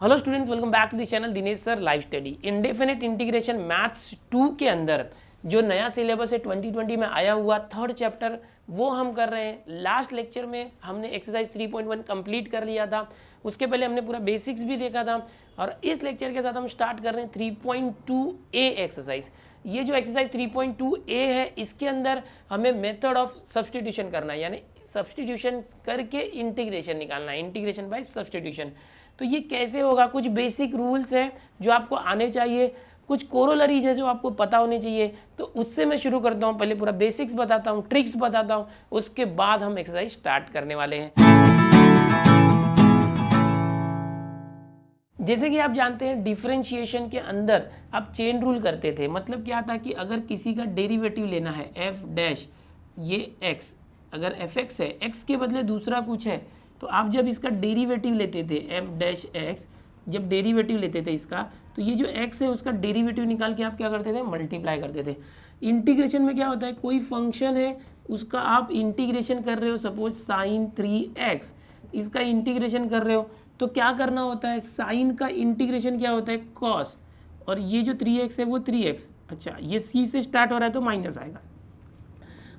Hello students, welcome back to this channel Dinesh sir live study. Indefinite integration maths 2 के अंदर जो नया syllabus है 2020 में आया हुआ थर्ड चैप्टर वो हम कर रहे हैं। लास्ट लेक्चर में हमने एक्सरसाइज 3.1 कंप्लीट कर लिया था, उसके पहले हमने पूरा बेसिक्स भी देखा था और इस लेक्चर के साथ हम स्टार्ट कर रहे हैं 3.2a एक्सरसाइज। ये जो एक्सरसाइज 3.2a है इसके अंदर हमें मेथड ऑफ सब्सटीट्यूशन करना है, यानी सब्सटीट्यूशन करके इंटीग्रेशन निकालना है, इंटीग्रेशन बाय सब्सटीट्यूशन। तो ये कैसे होगा, कुछ बेसिक रूल्स हैं जो आपको आने चाहिए, कुछ कोरोलरीज है जो आपको पता होने चाहिए। तो उससे मैं शुरू करता हूँ, पहले पूरा बेसिक्स बताता हूँ, ट्रिक्स बताता हूँ, उसके बाद हम एक्सरसाइज स्टार्ट करने वाले हैं। जैसे कि आप जानते हैं डिफरेंशिएशन के अंदर आप चेन रूल करते थे। मतलब क्या था कि अगर किसी का डेरिवेटिव लेना है एफ डैश, ये एक्स, अगर एफ एक्स है, एक्स के बदले दूसरा कुछ है, तो आप जब इसका डेरिवेटिव लेते थे एफ डैश एक्स, जब डेरिवेटिव लेते थे इसका, तो ये जो एक्स है उसका डेरिवेटिव निकाल के आप क्या करते थे, मल्टीप्लाई करते थे। इंटीग्रेशन में क्या होता है, कोई फंक्शन है उसका आप इंटीग्रेशन कर रहे हो, सपोज साइन 3x, इसका इंटीग्रेशन कर रहे हो तो क्या करना होता है, साइन का इंटीग्रेशन क्या होता है, कॉस, और ये जो 3x है वो 3x, अच्छा ये c से स्टार्ट हो रहा है तो माइनस आएगा।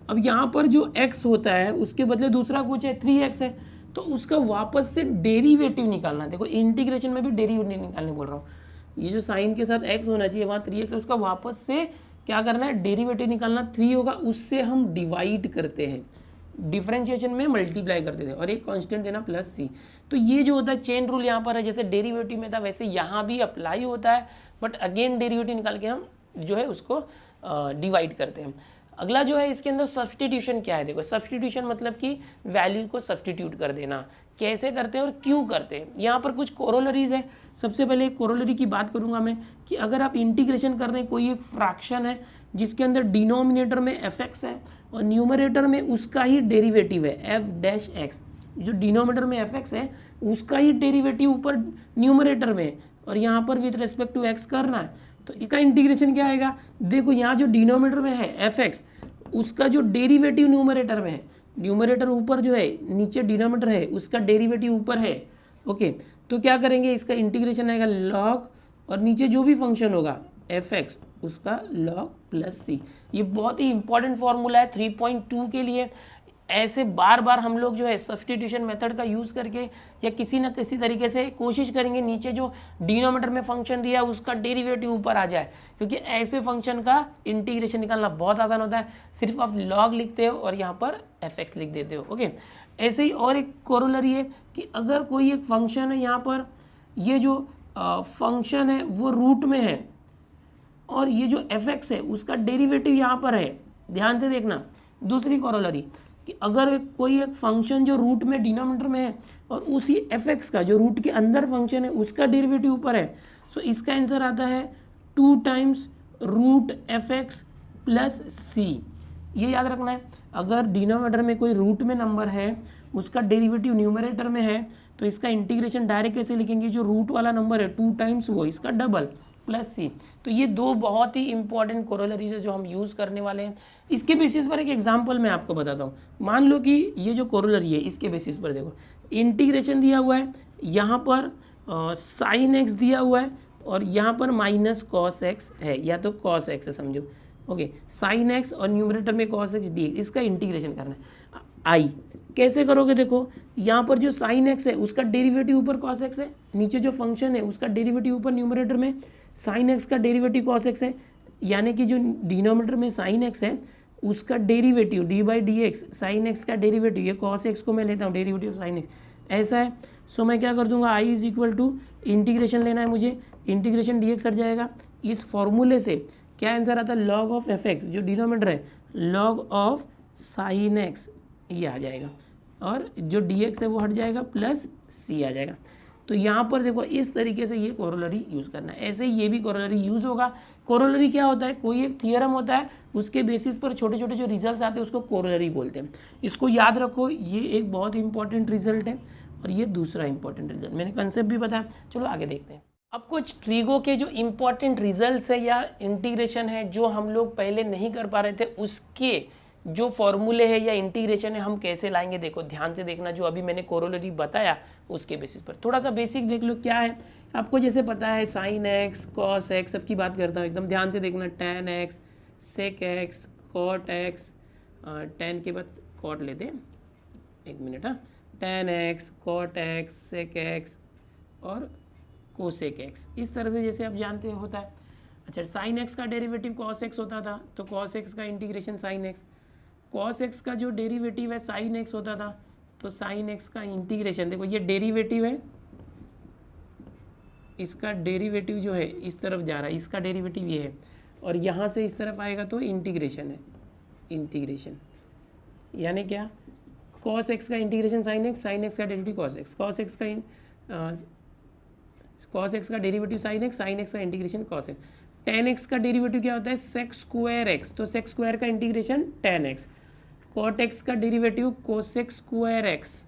अब यहाँ पर जो x होता है उसके बदले दूसरा कुछ है 3x है, तो उसका वापस से डेरिवेटिव निकालना। देखो इंटीग्रेशन में भी डेरिवेटिव निकालने बोल रहा हूँ, ये जो साइन के साथ x होना चाहिए वहाँ 3x है, उसका वापस से क्या करना है, डेरिवेटिव निकालना। 3 होगा उससे हम डिवाइड करते हैं, डिफरेंशिएशन में मल्टीप्लाई करते थे, और एक कांस्टेंट देना प्लस c। तो ये जो होता है चेन रूल यहाँ पर है, जैसे डेरिवेटिव में था वैसे यहाँ भी अप्लाई होता है, बट अगेन डेरिवेटिव निकाल के हम जो है उसको डिवाइड करते हैं। अगला जो है इसके अंदर सब्सटीट्यूशन क्या है, देखो सब्सटीट्यूशन मतलब कि वैल्यू को सब्सटीट्यूट कर देना। कैसे करते हैं और क्यों करते हैं, यहाँ पर कुछ कोरोलरीज है। सबसे पहले एक कोरोलरी की बात करूँगा मैं कि अगर आप इंटीग्रेशन कर रहे हैं, कोई एक फ्रैक्शन है जिसके अंदर डिनोमिनेटर में एफ एक्स है और न्यूमरेटर में उसका ही डेरिवेटिव है एफ डैश एक्स, जो डिनोमिनेटर में एफ एक्स है उसका ही डेरिवेटिव ऊपर न्यूमरेटर में और यहाँ पर विद रेस्पेक्ट टू एक्स करना है, तो इसका इंटीग्रेशन क्या आएगा। देखो यहाँ जो डिनोमिनेटर में है एफ एक्स, उसका जो डेरिवेटिव न्यूमरेटर में है, न्यूमरेटर ऊपर जो है, नीचे डिनोमिनेटर है, उसका डेरिवेटिव ऊपर है। ओके, तो क्या करेंगे, इसका इंटीग्रेशन आएगा लॉग, और नीचे जो भी फंक्शन होगा एफ एक्स उसका लॉग प्लस सी। ये बहुत ही इंपॉर्टेंट फॉर्मूला है 3.2 के लिए। ऐसे बार बार हम लोग जो है सब्सटीट्यूशन मेथड का यूज़ करके या किसी न किसी तरीके से कोशिश करेंगे नीचे जो डिनोमिनेटर में फंक्शन दिया है उसका डेरिवेटिव ऊपर आ जाए, क्योंकि ऐसे फंक्शन का इंटीग्रेशन निकालना बहुत आसान होता है। सिर्फ आप लॉग लिखते हो और यहाँ पर एफ एक्स लिख देते हो। ओके, ऐसे ही और एक कोरोलरी है कि अगर कोई एक फंक्शन है, यहाँ पर ये जो फंक्शन है वो रूट में है और ये जो एफ एक्स है उसका डेरिवेटिव यहाँ पर है, ध्यान से देखना। दूसरी कोरोलरी कि अगर कोई एक फंक्शन जो रूट में डिनोमिनेटर में है और उसी एफ एक्स का जो रूट के अंदर फंक्शन है उसका डेरिवेटिव ऊपर है, सो इसका आंसर आता है 2 times root F X plus सी। ये याद रखना है, अगर डिनोमिनेटर में कोई रूट में नंबर है उसका डेरिवेटिव न्यूमरेटर में है तो इसका इंटीग्रेशन डायरेक्ट कैसे लिखेंगे, जो रूट वाला नंबर है 2 टाइम्स वो इसका डबल प्लस सी। तो ये दो बहुत ही इंपॉर्टेंट कोरोलरीज है जो हम यूज़ करने वाले हैं। इसके बेसिस पर एक एग्जांपल मैं आपको बताता हूँ। मान लो कि ये जो कोरोलरी है इसके बेसिस पर देखो इंटीग्रेशन दिया हुआ है, यहाँ पर साइन एक्स दिया हुआ है और यहाँ पर माइनस कॉस एक्स है, या तो कॉस एक्स है समझो। ओके, साइन एक्स और न्यूमरेटर में कॉस एक्स डी, इसका इंटीग्रेशन करना है। आई कैसे करोगे, देखो यहाँ पर जो साइन एक्स है उसका डेरिवेटिव ऊपर कॉस एक्स है, नीचे जो फंक्शन है उसका डेरिवेटिव ऊपर न्यूमरेटर में साइन एक्स का डेरिवेटिव कॉस एक्स है, यानी कि जो डिनोमिनेटर में साइन एक्स है उसका derivative D by D x, sine X का डेरिवेटिव, ये कॉस एक्स को मैं लेता हूँ डेरिवेटिव साइन एक्स, ऐसा है। सो मैं क्या कर दूंगा, आई इज इक्वल टू इंटीग्रेशन लेना है मुझे, इंटीग्रेशन डी एक्स हट जाएगा। इस फॉर्मूले से क्या आंसर आता है, लॉग ऑफ एफ एक्स, जो डिनोमिनेटर है लॉग ऑफ साइन एक्स, ये आ जाएगा, और जो डी एक्स है वो हट जाएगा प्लस सी आ जाएगा। तो यहाँ पर देखो इस तरीके से ये कोरोलरी यूज़ करना है, ऐसे ही ये भी कोरोलरी यूज़ होगा। कोरोलरी क्या होता है, कोई एक थियरम होता है उसके बेसिस पर छोटे छोटे जो रिजल्ट आते हैं उसको कोरोलरी बोलते हैं। इसको याद रखो, ये एक बहुत इंपॉर्टेंट रिजल्ट है और ये दूसरा इंपॉर्टेंट रिजल्ट, मैंने कंसेप्ट भी बताया। चलो आगे देखते हैं। अब कुछ ट्रिगो के जो इंपॉर्टेंट रिजल्ट्स है या इंटीग्रेशन है जो हम लोग पहले नहीं कर पा रहे थे, उसके जो फॉर्मूले है या इंटीग्रेशन है हम कैसे लाएंगे, देखो ध्यान से देखना। जो अभी मैंने कोरोलरी बताया उसके बेसिस पर थोड़ा सा बेसिक देख लो क्या है आपको जैसे पता है साइन एक्स कॉस एक्स सबकी बात करता हूँ, एकदम ध्यान से देखना, tan x sec x cot x, tan के बाद कॉट लेते हैं, एक मिनट, हाँ, tan x cot x sec x और कोसेक एक्स, इस तरह से जैसे आप जानते हैं होता है। अच्छा, साइन एक्स का डेरिवेटिव कॉस एक्स होता था तो कॉस एक्स का integration sine x, cos x का जो डेरिवेटिव है साइन एक्स होता था तो साइन एक्स का इंटीग्रेशन, देखो ये डेरिवेटिव है, इसका डेरिवेटिव जो है इस तरफ जा रहा है, इसका डेरिवेटिव ये है, और यहाँ से इस तरफ आएगा तो इंटीग्रेशन है, इंटीग्रेशन यानी क्या, कॉस एक्स का integration sine X, sine X का derivative cos X, cos x का derivative sine X, sine X का integration cos X. Tan X का डेरिवेटिव क्या होता है, सेक स्क्वायर एक्स, तो सेक स्क्वायर का integration tan x. Cot X का डेरिवेटिव कोसेक स्क्वायर एक्स,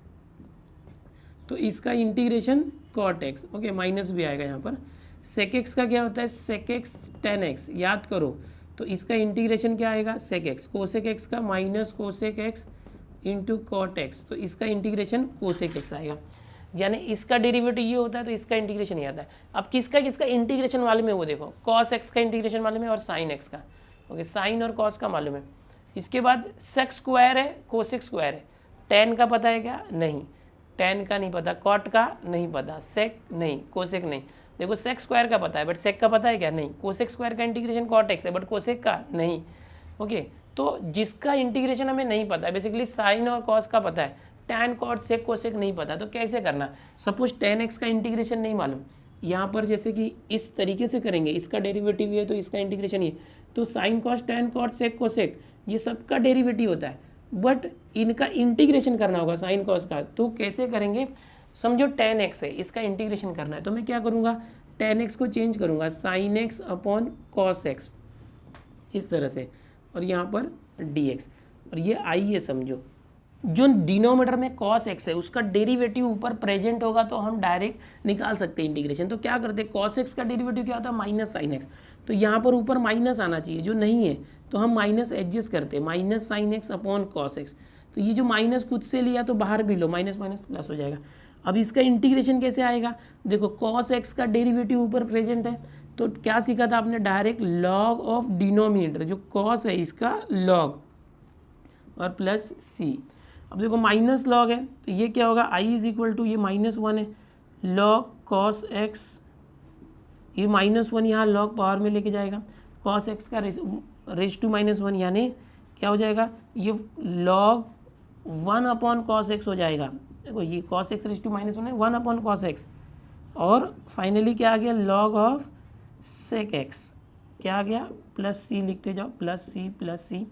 तो इसका integration cot X, okay, minus भी आएगा यहाँ पर। सेक एक्स का क्या होता है, सेक एक्स टेन एक्स, याद करो, तो इसका इंटीग्रेशन क्या आएगा, सेक एक्स। कोसेक एक्स का minus cosec x into cot x, तो इसका इंटीग्रेशन कोसेक एक्स आएगा। यानी इसका डेरिवेटिव ये होता है तो इसका इंटीग्रेशन ये आता है। अब किसका किसका इंटीग्रेशन मालूम है वो देखो, कॉस एक्स का इंटीग्रेशन मालूम है और साइन एक्स का, ओके, साइन और कॉस का मालूम है। इसके बाद सेक स्क्वायर है कोसेक स्क्वायर है, टेन का पता है क्या, नहीं, टेन का नहीं पता, कॉट का नहीं पता, सेक नहीं, कोसेक नहीं। देखो सेक स्क्वायर का पता है बट सेक का पता है क्या, नहीं। कोसेक स्क्वायर का इंटीग्रेशन कॉट एक्स है बट कोसेक का नहीं, ओके। तो जिसका इंटीग्रेशन हमें नहीं पता है, बेसिकली साइन और कॉस का पता है, टैन कॉट सेक कोसेक नहीं पता, तो कैसे करना। सपोज टेन एक्स का इंटीग्रेशन नहीं मालूम, यहाँ पर जैसे कि इस तरीके से करेंगे, इसका डेरिवेटिव ये तो इसका इंटीग्रेशन ये, तो sine cos tan cot sec cosec ये सबका डेरिवेटिव होता है, बट इनका इंटीग्रेशन करना होगा साइन कॉस का। तो कैसे करेंगे, समझो टेन एक्स है, इसका इंटीग्रेशन करना है, तो मैं क्या करूँगा, टेन एक्स को चेंज करूँगा sine x upon cos x, इस तरह से, और यहाँ पर डी एक्स, और ये आई है, समझो जो डिनोमिनेटर में कॉस एक्स है उसका डेरिवेटिव ऊपर प्रेजेंट होगा तो हम डायरेक्ट निकाल सकते हैं इंटीग्रेशन। तो क्या करते हैं, कॉस एक्स का डेरिवेटिव क्या होता है, माइनस साइन एक्स, तो यहाँ पर ऊपर माइनस आना चाहिए, जो नहीं है तो हम माइनस एडजस्ट करते हैं, minus sine x upon cos x. तो ये जो माइनस खुद से लिया तो बाहर भी लो, माइनस माइनस प्लस हो जाएगा। अब इसका इंटीग्रेशन कैसे आएगा, देखो कॉस एक्स का डेरिवेटिव ऊपर प्रेजेंट है, तो क्या सीखा था आपने, डायरेक्ट लॉग ऑफ डिनोमिनेटर, जो कॉस है इसका लॉग और प्लस सी। अब देखो माइनस लॉग है तो ये क्या होगा, आई इज इक्वल टू, ये माइनस वन है, लॉग कॉस एक्स, ये माइनस वन यहाँ लॉग पावर में लेके जाएगा, कॉस एक्स का रेज टू माइनस वन, यानी क्या हो जाएगा, ये log one upon cos x हो जाएगा। देखो ये cos x raise to minus one है, वन अपॉन कॉस एक्स, और फाइनली क्या आ गया, लॉग ऑफ सेक एक्स, क्या आ गया, प्लस सी, लिखते जाओ, प्लस सी,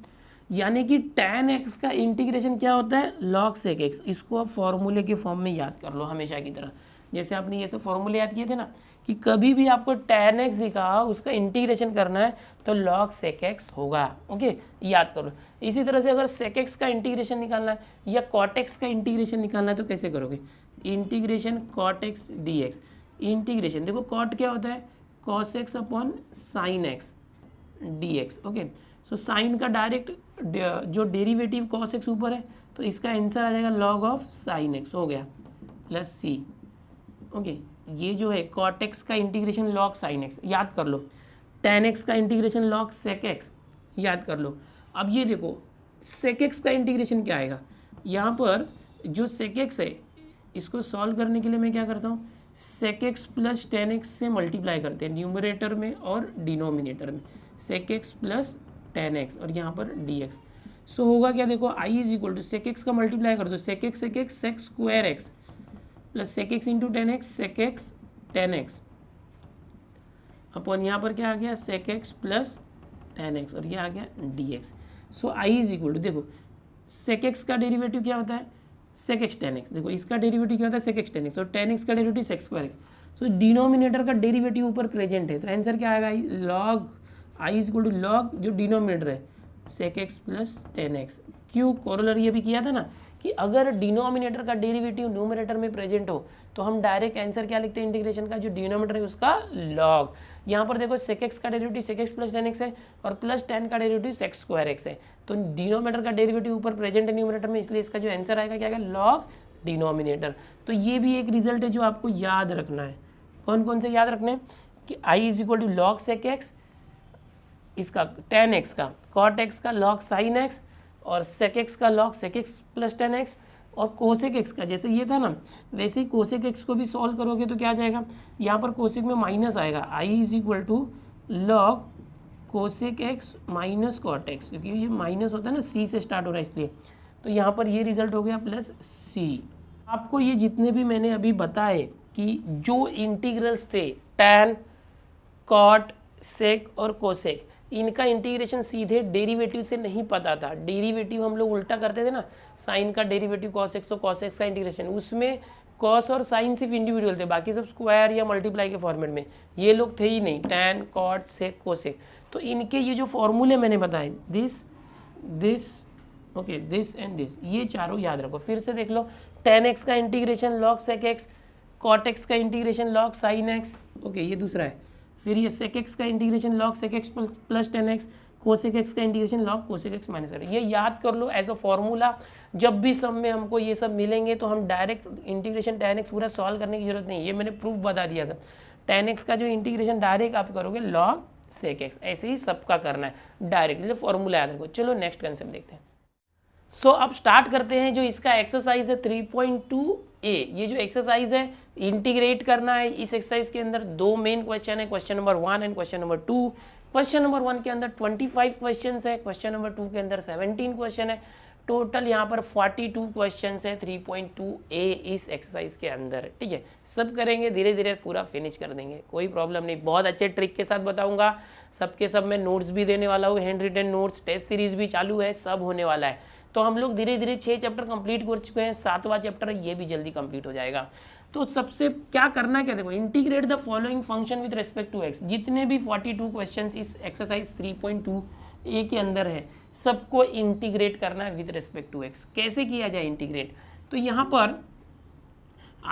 यानी कि tan x का इंटीग्रेशन क्या होता है, log sec x। इसको आप फॉर्मूले के फॉर्म में याद कर लो हमेशा की तरह, जैसे आपने ये सब फॉर्मूले याद किए थे ना, कि कभी भी आपको tan x दिखा उसका इंटीग्रेशन करना है तो log sec x होगा, ओके, याद करो। इसी तरह से अगर sec x का इंटीग्रेशन निकालना है या cot x का इंटीग्रेशन निकालना है तो कैसे करोगे, integration cot x dx, integration देखो cot क्या होता है, cos x upon sine x dx, okay. So sine का डायरेक्ट जो डेरिवेटिव cos x ऊपर है तो इसका आंसर आ जाएगा log ऑफ साइन x, हो गया, प्लस सी, ओके। ये जो है cot x का इंटीग्रेशन log साइन x, याद कर लो, tan x का इंटीग्रेशन log sec x, याद कर लो। अब ये देखो sec x का इंटीग्रेशन क्या आएगा, यहाँ पर जो sec x है इसको सॉल्व करने के लिए मैं क्या करता हूँ, sec x plus tan x से मल्टीप्लाई करते हैं न्यूमरेटर में और डिनोमिनेटर में, sec x plus tan x और यहाँ पर dx। सो होगा क्या, देखो i is equal to sec x का मल्टीप्लाई कर दो, sec x sec square x plus sec x into tan x, sec x tan x upon यहाँ पर क्या आ गया, sec x plus tan x और ये आ गया dx। So i is equal to, देखो sec x का डेरिवेटिव क्या होता है, sec x tan x, देखो इसका डेरिवेटिव क्या होता है, sec x tan x, और tan x का derivative sec square x। So denominator का डेरिवेटिव ऊपर प्रेजेंट है तो आंसर क्या आएगा, log I is equal to log जो डिनोमिनेटर है sec x plus tan x. क्यों, कोरोलरी ये भी किया था ना कि अगर डिनोमिनेटर का डेरिवेटिव न्यूमरेटर में प्रेजेंट हो तो हम डायरेक्ट आंसर क्या लिखते हैं इंटीग्रेशन का, जो डिनोमिनेटर है उसका लॉग। यहाँ पर देखो सेक एक्स का derivative sec x plus tan x है और प्लस टेन का डेरिवेटिव सेक स्क्वायर एक्स है, तो डिनोमिनेटर का डेरिवेटिव ऊपर प्रेजेंट है न्यूमरेटर में, इसलिए इसका जो आंसर आएगा क्या आएगा, लॉग डिनोमिनेटर। तो ये भी एक रिजल्ट है जो आपको याद रखना है, कौन कौन से याद रखने कि I is equal to log sec X, इसका टेन एक्स का, कॉट एक्स का लॉग साइन एक्स, और सेक एक्स का log sec x plus tan X, और कोसेक एक्स का जैसे ये था ना वैसे ही कोसेक एक्स को भी सॉल्व करोगे तो क्या आ जाएगा, यहाँ पर कोसेक में माइनस आएगा, I is equal to log cosec x minus cot X, क्योंकि ये माइनस होता है ना, सी से स्टार्ट हो रहा है इसलिए, तो यहाँ पर ये रिजल्ट हो गया प्लस सी। आपको ये जितने भी मैंने अभी बताए कि जो इंटीग्रल्स थे टैन, कॉट, सेक और कोसेक, इनका इंटीग्रेशन सीधे डेरिवेटिव से नहीं पता था। डेरिवेटिव हम लोग उल्टा करते थे ना, साइन का डेरिवेटिव कॉस एक्स तो कॉस एक्स का इंटीग्रेशन, उसमें कॉस और साइन सिर्फ इंडिविजुअल थे, बाकी सब स्क्वायर या मल्टीप्लाई के फॉर्मेट में, ये लोग थे ही नहीं, टैन, कॉट, सेक, कोसेक। तो इनके ये जो फॉर्मूले मैंने बताए, this okay, this and this, ये चारों याद रखो। फिर से देख लो, टेन एक्स का integration log sec x, cot X का integration log sine X, okay ये दूसरा है। फिर ये सेक एक्स का integration log sec x plus tan X, cosec x का integration log cosec x minus tan. ये याद कर लो एज अ फॉर्मूला। जब भी सब में हमको ये सब मिलेंगे तो हम डायरेक्ट इंटीग्रेशन टेन एक्स पूरा सॉल्व करने की जरूरत नहीं, ये मैंने प्रूफ बता दिया सब। टेन एक्स का जो इंटीग्रेशन डायरेक्ट आप करोगे लॉग सेक एक्स, ऐसे ही सबका करना है डायरेक्ट, इसलिए फॉर्मूला याद रखो। चलो नेक्स्ट कंसेप्ट देखते हैं। सो अब स्टार्ट करते हैं जो इसका एक्सरसाइज है 3.2a। ये जो एक्सरसाइज है इंटीग्रेट करना है। इस एक्सरसाइज के अंदर दो मेन क्वेश्चन है, question number 1 and question number 2। Question number 1 के अंदर 25 क्वेश्चन है, क्वेश्चन नंबर 2 के अंदर 17 क्वेश्चन है, टोटल यहाँ पर 42 क्वेश्चन है 3.2a इस एक्सरसाइज के अंदर। ठीक है, सब करेंगे धीरे धीरे, पूरा फिनिश कर देंगे, कोई प्रॉब्लम नहीं। बहुत अच्छे ट्रिक के साथ बताऊंगा, सबके सब मैं नोट्स भी देने वाला हूँ, hand written notes, test series भी चालू है, सब होने वाला है। तो हम लोग धीरे धीरे 6 चैप्टर कंप्लीट कर चुके हैं, 7वां चैप्टर ये भी जल्दी कंप्लीट हो जाएगा। तो सबसे क्या करना है, क्या देखो, integrate the following function with respect to x. जितने भी 42 क्वेश्चंस इस एक्सरसाइज 3.2a के अंदर है, सबको इंटीग्रेट करना है विद रिस्पेक्ट टू एक्स। कैसे किया जाए इंटीग्रेट, तो यहाँ पर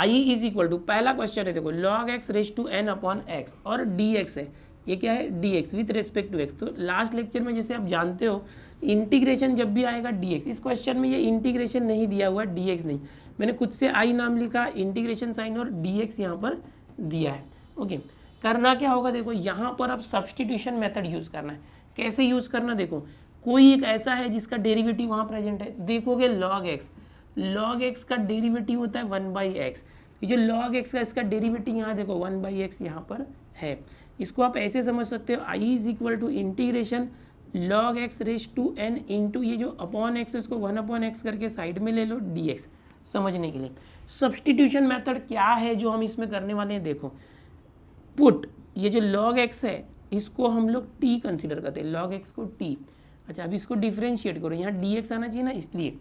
i इज इक्वल टू, पहला क्वेश्चन है देखो, log x raise to n upon x, और dx है, ये क्या है dx with respect to x। तो लास्ट लेक्चर में जैसे आप जानते हो इंटीग्रेशन जब भी आएगा dx, इस क्वेश्चन में ये इंटीग्रेशन नहीं दिया हुआ है, dx नहीं, मैंने खुद से i नाम लिखा, इंटीग्रेशन साइन और dx यहाँ पर दिया है। ओके, करना क्या होगा देखो, यहाँ पर अब सब्सटीट्यूशन मेथड यूज़ करना है। कैसे यूज़ करना, देखो कोई एक ऐसा है जिसका डेरिवेटिव वहाँ प्रेजेंट है, देखोगे log x का डेरिवेटिव होता है 1/x। ये जो log x का इसका डेरिवेटिव यहाँ देखो 1/x यहाँ पर है। इसको आप ऐसे समझ सकते हो, i is equal to integration log x raise to n into ये जो अपॉन x है इसको 1/x करके साइड में ले लो dx, समझने के लिए। सब्सटीट्यूशन मेथड क्या है जो हम इसमें करने वाले हैं, देखो पुट, ये जो log x है इसको हम लोग t कंसिडर करते हैं, log x को t। अच्छा, अब इसको डिफ्रेंशिएट करो, यहाँ dx आना चाहिए ना, इसलिए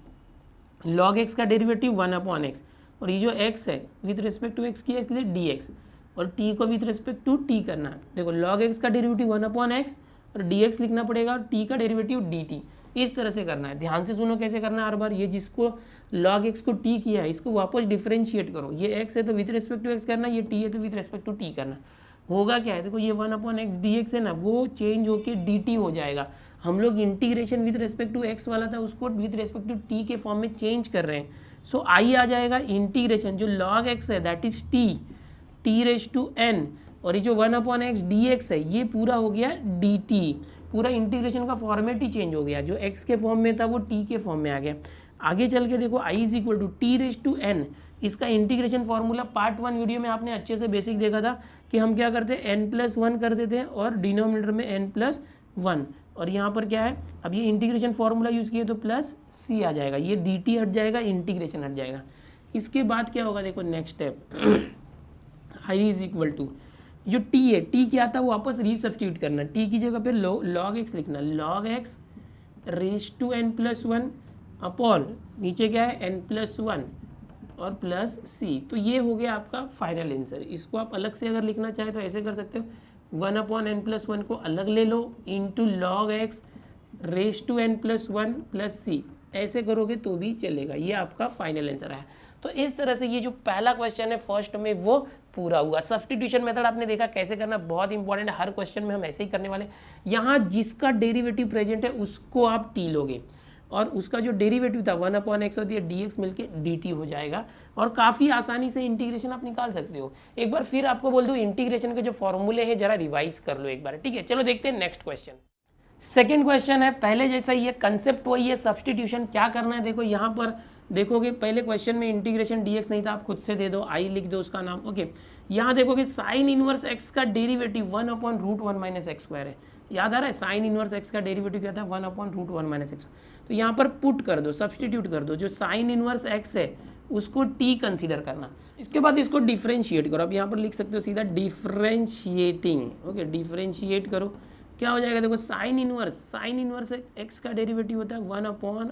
log x का डेरिवेटिव 1/x, और ये जो x है विथ रिस्पेक्ट टू x किया इसलिए dx, और t को विथ रिस्पेक्ट टू t करना है। देखो log x का डेरिवेटिव 1/x और dx लिखना पड़ेगा, और t का डेरिवेटिव dt, इस तरह से करना है। ध्यान से सुनो कैसे करना है हर बार। ये जिसको log x को t किया है इसको वापस डिफ्रेंशिएट करो, ये x है तो विथ रिस्पेक्ट टू x करना, ये t है तो विथ रिस्पेक्ट टू t करना। होगा क्या है, देखो ये 1/x dx है ना, वो चेंज होके dt हो जाएगा। हम लोग integration with respect to x वाला था उसको विद रिस्पेक्ट टू t के फॉर्म में चेंज कर रहे हैं। सो i आ जाएगा इंटीग्रेशन जो log x है that is t raise to n, और ये जो 1/x dx है ये पूरा हो गया dt। पूरा इंटीग्रेशन का फॉर्मेट ही चेंज हो गया, जो x के फॉर्म में था वो t के फॉर्म में आ गया। आगे चल के देखो i is equal to t raise to n, इसका इंटीग्रेशन फार्मूला पार्ट 1 वीडियो में आपने अच्छे से बेसिक देखा था कि हम क्या करते हैं, n+1 कर देते हैं और डिनोमिनेटर में n+1, और यहाँ पर क्या है, अब ये इंटीग्रेशन फार्मूला यूज़ किए तो प्लस c आ जाएगा, ये dt हट जाएगा, इंटीग्रेशन हट जाएगा। इसके बाद क्या होगा देखो, next step i is equal to जो t है, t क्या था वो वापस रीसब्स्टिट्यूट करना, t की जगह पे log x लिखना, log x raise to n+1 upon नीचे क्या है n+1 और प्लस c। तो ये हो गया आपका फाइनल आंसर। इसको आप अलग से अगर लिखना चाहे तो ऐसे कर सकते हो, 1/n+1 को अलग ले लो into log x raise to n+1 plus c, ऐसे करोगे तो भी चलेगा। ये आपका फाइनल आंसर है। तो इस तरह से ये जो पहला क्वेश्चन है फर्स्ट में वो पूरा हुआ। सब्स्टिट्यूशन मेथड आपने देखा कैसे करना, बहुत इंपॉर्टेंट है, हर क्वेश्चन में हम ऐसे ही करने वाले। यहाँ जिसका डेरिवेटिव प्रेजेंट है उसको आप t लोगे, और उसका जो डेरिवेटिव था 1/x और ये dx मिलके dt हो जाएगा। और काफ़ी आसानी से इंटीग्रेशन आप निकाल सकते हो। एक बार फिर आपको बोल दूँ, इंटीग्रेशन के जो फॉर्मूले हैं जरा रिवाइज कर लो एक बार, ठीक है। चलो देखते हैं नेक्स्ट क्वेश्चन। सेकेंड क्वेश्चन है, पहले जैसा ही है, कंसेप्ट वही है, सब्सटीट्यूशन क्या करना है। देखो यहाँ पर देखोगे पहले क्वेश्चन में इंटीग्रेशन dx नहीं था, आप खुद से दे दो, आई लिख दो उसका नाम, ओके। यहाँ देखोगे साइन इनवर्स x का डेरिवेटिव 1/√1 - x² है। याद आ रहा है, साइन इनवर्स x का डेरिवेटिव क्या था, 1/√1 - x। तो यहाँ पर पुट कर दो, सब्सटीट्यूट कर दो, जो साइन इनवर्स x है उसको t कंसीडर करना। इसके बाद इसको डिफ्रेंशिएट करो। अब यहाँ पर लिख सकते हो सीधा डिफ्रेंशिएटिंग, ओके, डिफ्रेंशिएट करो, क्या हो जाएगा। देखो साइन इनवर्स x का डेरिवेटिव होता है 1/√1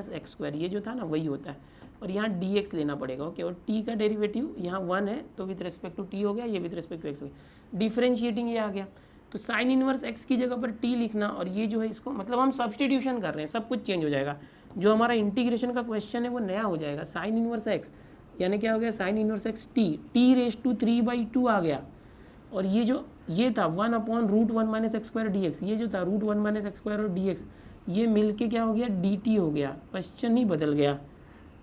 - x², ये जो था ना वही होता है। और यहाँ dx लेना पड़ेगा, ओके। और t का डेरिवेटिव यहाँ 1 है तो विथ रिस्पेक्ट टू t हो गया, ये विथ रिस्पेक्ट टू x हो गया। डिफ्रेंशिएटिंग ये आ गया, तो साइन इनवर्स x की जगह पर t लिखना, और ये जो है इसको मतलब हम सब्सटीट्यूशन कर रहे हैं, सब कुछ चेंज हो जाएगा। जो हमारा इंटीग्रेशन का क्वेश्चन है वो नया हो जाएगा। साइन इनवर्स x यानी क्या हो गया, sine inverse x t raised to 3/2 आ गया। और ये था 1/√1 - x² dx, ये जो था √1 - x² और dx, ये मिलके क्या हो गया, dt हो गया। क्वेश्चन ही बदल गया,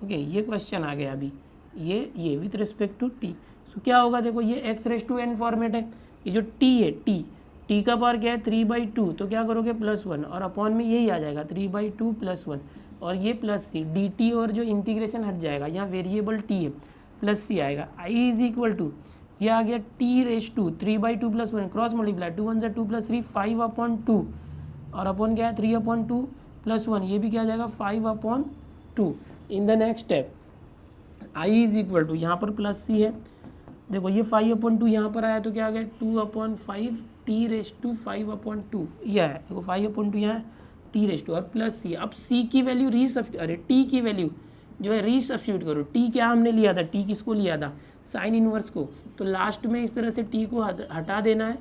ओके। ये क्वेश्चन आ गया अभी, ये विथ रिस्पेक्ट टू t। सो क्या होगा, देखो ये x raised to n format है, ये जो t है, t का पावर क्या है 3/2, तो क्या करोगे +1, और अपॉन में यही आ जाएगा 3/2 +1, और ये प्लस सी dt, और जो इंटीग्रेशन हट जाएगा, यहाँ वेरिएबल t है, प्लस सी आएगा। i इज इक्वल टू, ये आ गया t raised to 3/2 +1, cross multiply, 2 1 2 + 3 5/2, और अपॉन क्या है 3/2 +1, ये भी क्या आ जाएगा 5/2। In the next step i is equal to, यहाँ पर प्लस सी है, देखो ये 5/2 यहाँ पर आया तो क्या आ गया 2/5 t raised to 5/2, यह है देखो 5/2 यहाँ t raised to, और प्लस सी। अब c की वैल्यू t की वैल्यू जो है रीसब्स्टिट्यूट करो। t क्या हमने लिया था, t किसको लिया था, साइन इनवर्स को, तो लास्ट में इस तरह से t को हटा देना है